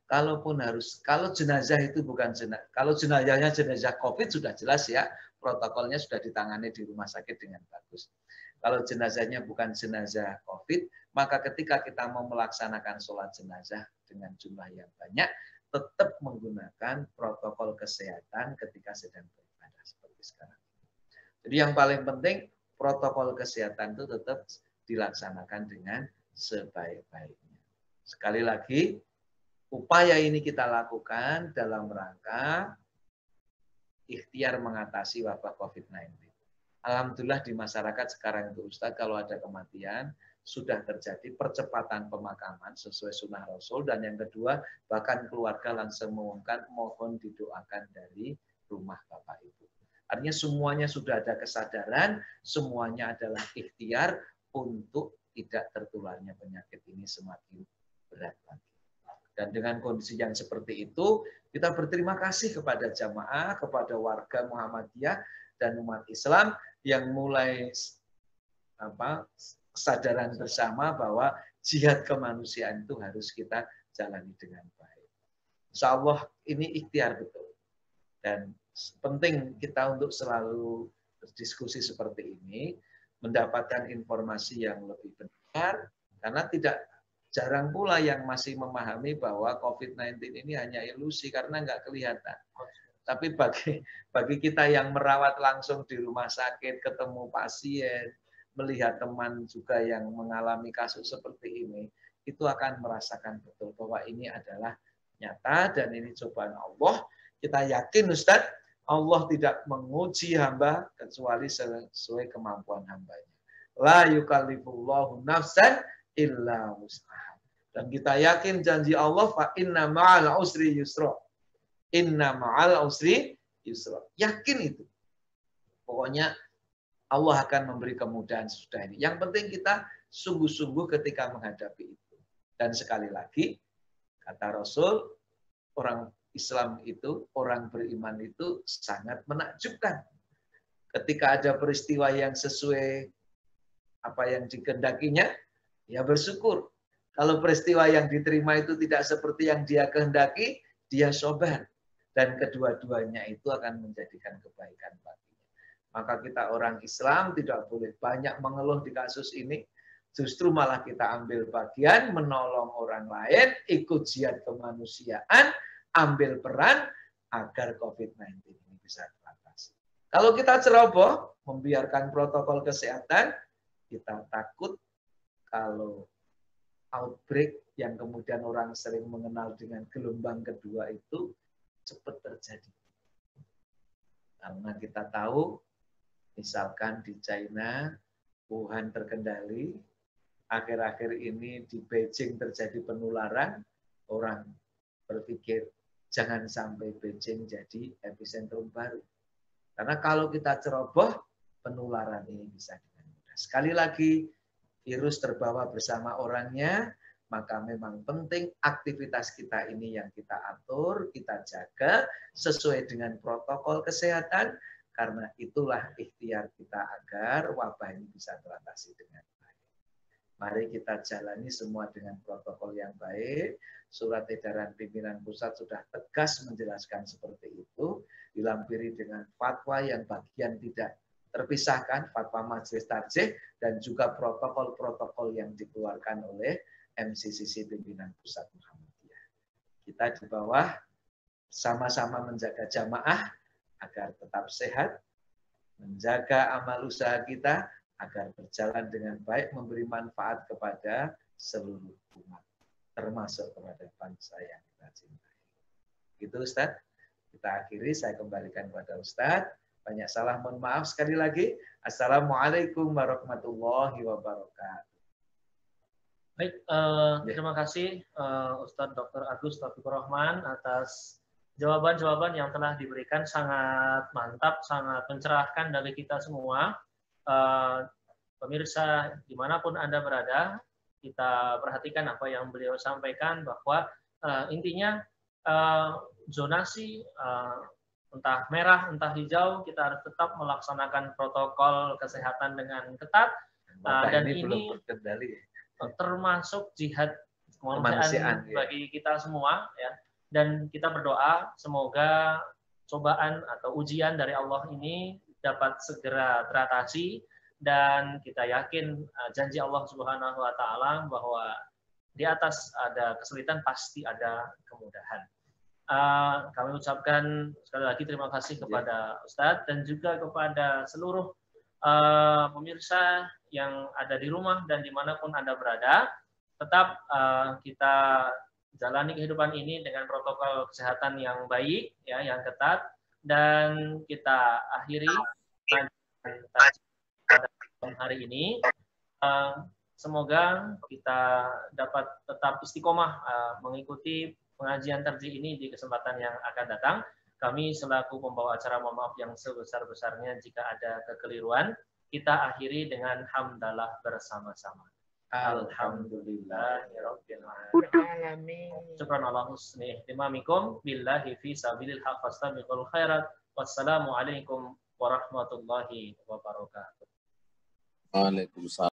Kalaupun kalau jenazah itu bukan jenazah, kalau jenazahnya jenazah COVID sudah jelas ya, protokolnya sudah ditangani di rumah sakit dengan bagus. Kalau jenazahnya bukan jenazah COVID, maka ketika kita mau melaksanakan sholat jenazah dengan jumlah yang banyak, tetap menggunakan protokol kesehatan ketika sedang beribadah seperti sekarang. Jadi yang paling penting protokol kesehatan itu tetap dilaksanakan dengan sebaik-baiknya. Sekali lagi, upaya ini kita lakukan dalam rangka ikhtiar mengatasi wabah COVID-19. Alhamdulillah di masyarakat sekarang itu Ustaz, kalau ada kematian, sudah terjadi percepatan pemakaman sesuai sunnah Rasul, dan yang kedua bahkan keluarga langsung mengumumkan mohon didoakan dari rumah Bapak Ibu. Artinya semuanya sudah ada kesadaran, semuanya adalah ikhtiar untuk tidak tertularnya penyakit ini semakin berat lagi. Dan dengan kondisi yang seperti itu, kita berterima kasih kepada jamaah, kepada warga Muhammadiyah dan umat Islam yang mulai kesadaran bersama bahwa jihad kemanusiaan itu harus kita jalani dengan baik. Insya Allah ini ikhtiar betul. Dan penting kita untuk selalu berdiskusi seperti ini, mendapatkan informasi yang lebih benar, karena tidak jarang pula yang masih memahami bahwa COVID-19 ini hanya ilusi karena nggak kelihatan. Tapi bagi kita yang merawat langsung di rumah sakit, ketemu pasien, melihat teman juga yang mengalami kasus seperti ini, itu akan merasakan betul bahwa ini adalah nyata dan ini cobaan Allah. Kita yakin Ustaz, Allah tidak menguji hamba kecuali sesuai kemampuan hambanya. La yukallifullahu nafsan illa wus'aha. Dan kita yakin janji Allah, fa inna ma'al usri yusra. Inna ma'al usri yusra. Yakin itu. Pokoknya Allah akan memberi kemudahan sesudah ini. Yang penting kita sungguh-sungguh ketika menghadapi itu. Dan sekali lagi, kata Rasul, orang Islam itu, orang beriman itu sangat menakjubkan. Ketika ada peristiwa yang sesuai apa yang dikehendakinya, ya bersyukur. Kalau peristiwa yang diterima itu tidak seperti yang dia kehendaki, dia sabar. Dan kedua-duanya itu akan menjadikan kebaikan baginya. Maka kita orang Islam tidak boleh banyak mengeluh di kasus ini. Justru malah kita ambil bagian, menolong orang lain, ikut jihad kemanusiaan, ambil peran agar COVID-19 ini bisa teratasi. Kalau kita ceroboh, membiarkan protokol kesehatan, kita takut kalau outbreak yang kemudian orang sering mengenal dengan gelombang kedua itu cepat terjadi. Karena kita tahu, misalkan di China, Wuhan terkendali, akhir-akhir ini di Beijing terjadi penularan, orang berpikir jangan sampai Beijing jadi epicentrum baru. Karena kalau kita ceroboh, penularan ini bisa dengan mudah. Sekali lagi, virus terbawa bersama orangnya, maka memang penting aktivitas kita ini yang kita atur, kita jaga sesuai dengan protokol kesehatan, karena itulah ikhtiar kita agar wabah ini bisa teratasi dengan baik. Mari kita jalani semua dengan protokol yang baik. Surat edaran pimpinan pusat sudah tegas menjelaskan seperti itu, dilampiri dengan fatwa yang bagian tidak terpisahkan, fatwa majelis tarjih, dan juga protokol-protokol yang dikeluarkan oleh MCCC pimpinan pusat Muhammadiyah. Kita di bawah sama-sama menjaga jamaah agar tetap sehat, menjaga amal usaha kita agar berjalan dengan baik, memberi manfaat kepada seluruh umat, termasuk kepada bangsa yang kita cintai. Gitu Ustadz. Kita akhiri, saya kembalikan kepada Ustadz. Banyak salah, mohon maaf sekali lagi. Assalamualaikum warahmatullahi wabarakatuh. Baik, terima kasih Ustadz Dr. Agus Taufikur Rahman atas jawaban-jawaban yang telah diberikan, sangat mantap, sangat mencerahkan dari kita semua. Pemirsa dimanapun Anda berada, kita perhatikan apa yang beliau sampaikan, bahwa intinya zonasi entah merah, entah hijau, kita harus tetap melaksanakan protokol kesehatan dengan ketat. Dan ini termasuk jihad kemanusiaan bagi kita semua, ya. Dan kita berdoa semoga cobaan atau ujian dari Allah ini dapat segera teratasi, dan kita yakin janji Allah Subhanahu wa taala bahwa di atas ada kesulitan pasti ada kemudahan. Kami ucapkan sekali lagi terima kasih kepada Ustadz dan juga kepada seluruh pemirsa yang ada di rumah dan dimanapun Anda berada. Tetap kita jalani kehidupan ini dengan protokol kesehatan yang baik, ya, yang ketat, dan kita akhiri pada hari ini. Semoga kita dapat tetap istiqomah mengikuti pengajian tarjih ini di kesempatan yang akan datang. Kami selaku pembawa acara mohon maaf yang sebesar-besarnya jika ada kekeliruan. Kita akhiri dengan hamdalah bersama-sama. Alhamdulillahirabbil alamin. Subhanallah husni ihtimamikum billahi fi sabilil haq fastabiqul khairat. Wassalamualaikum warahmatullahi wabarakatuh. Waalaikumsalam.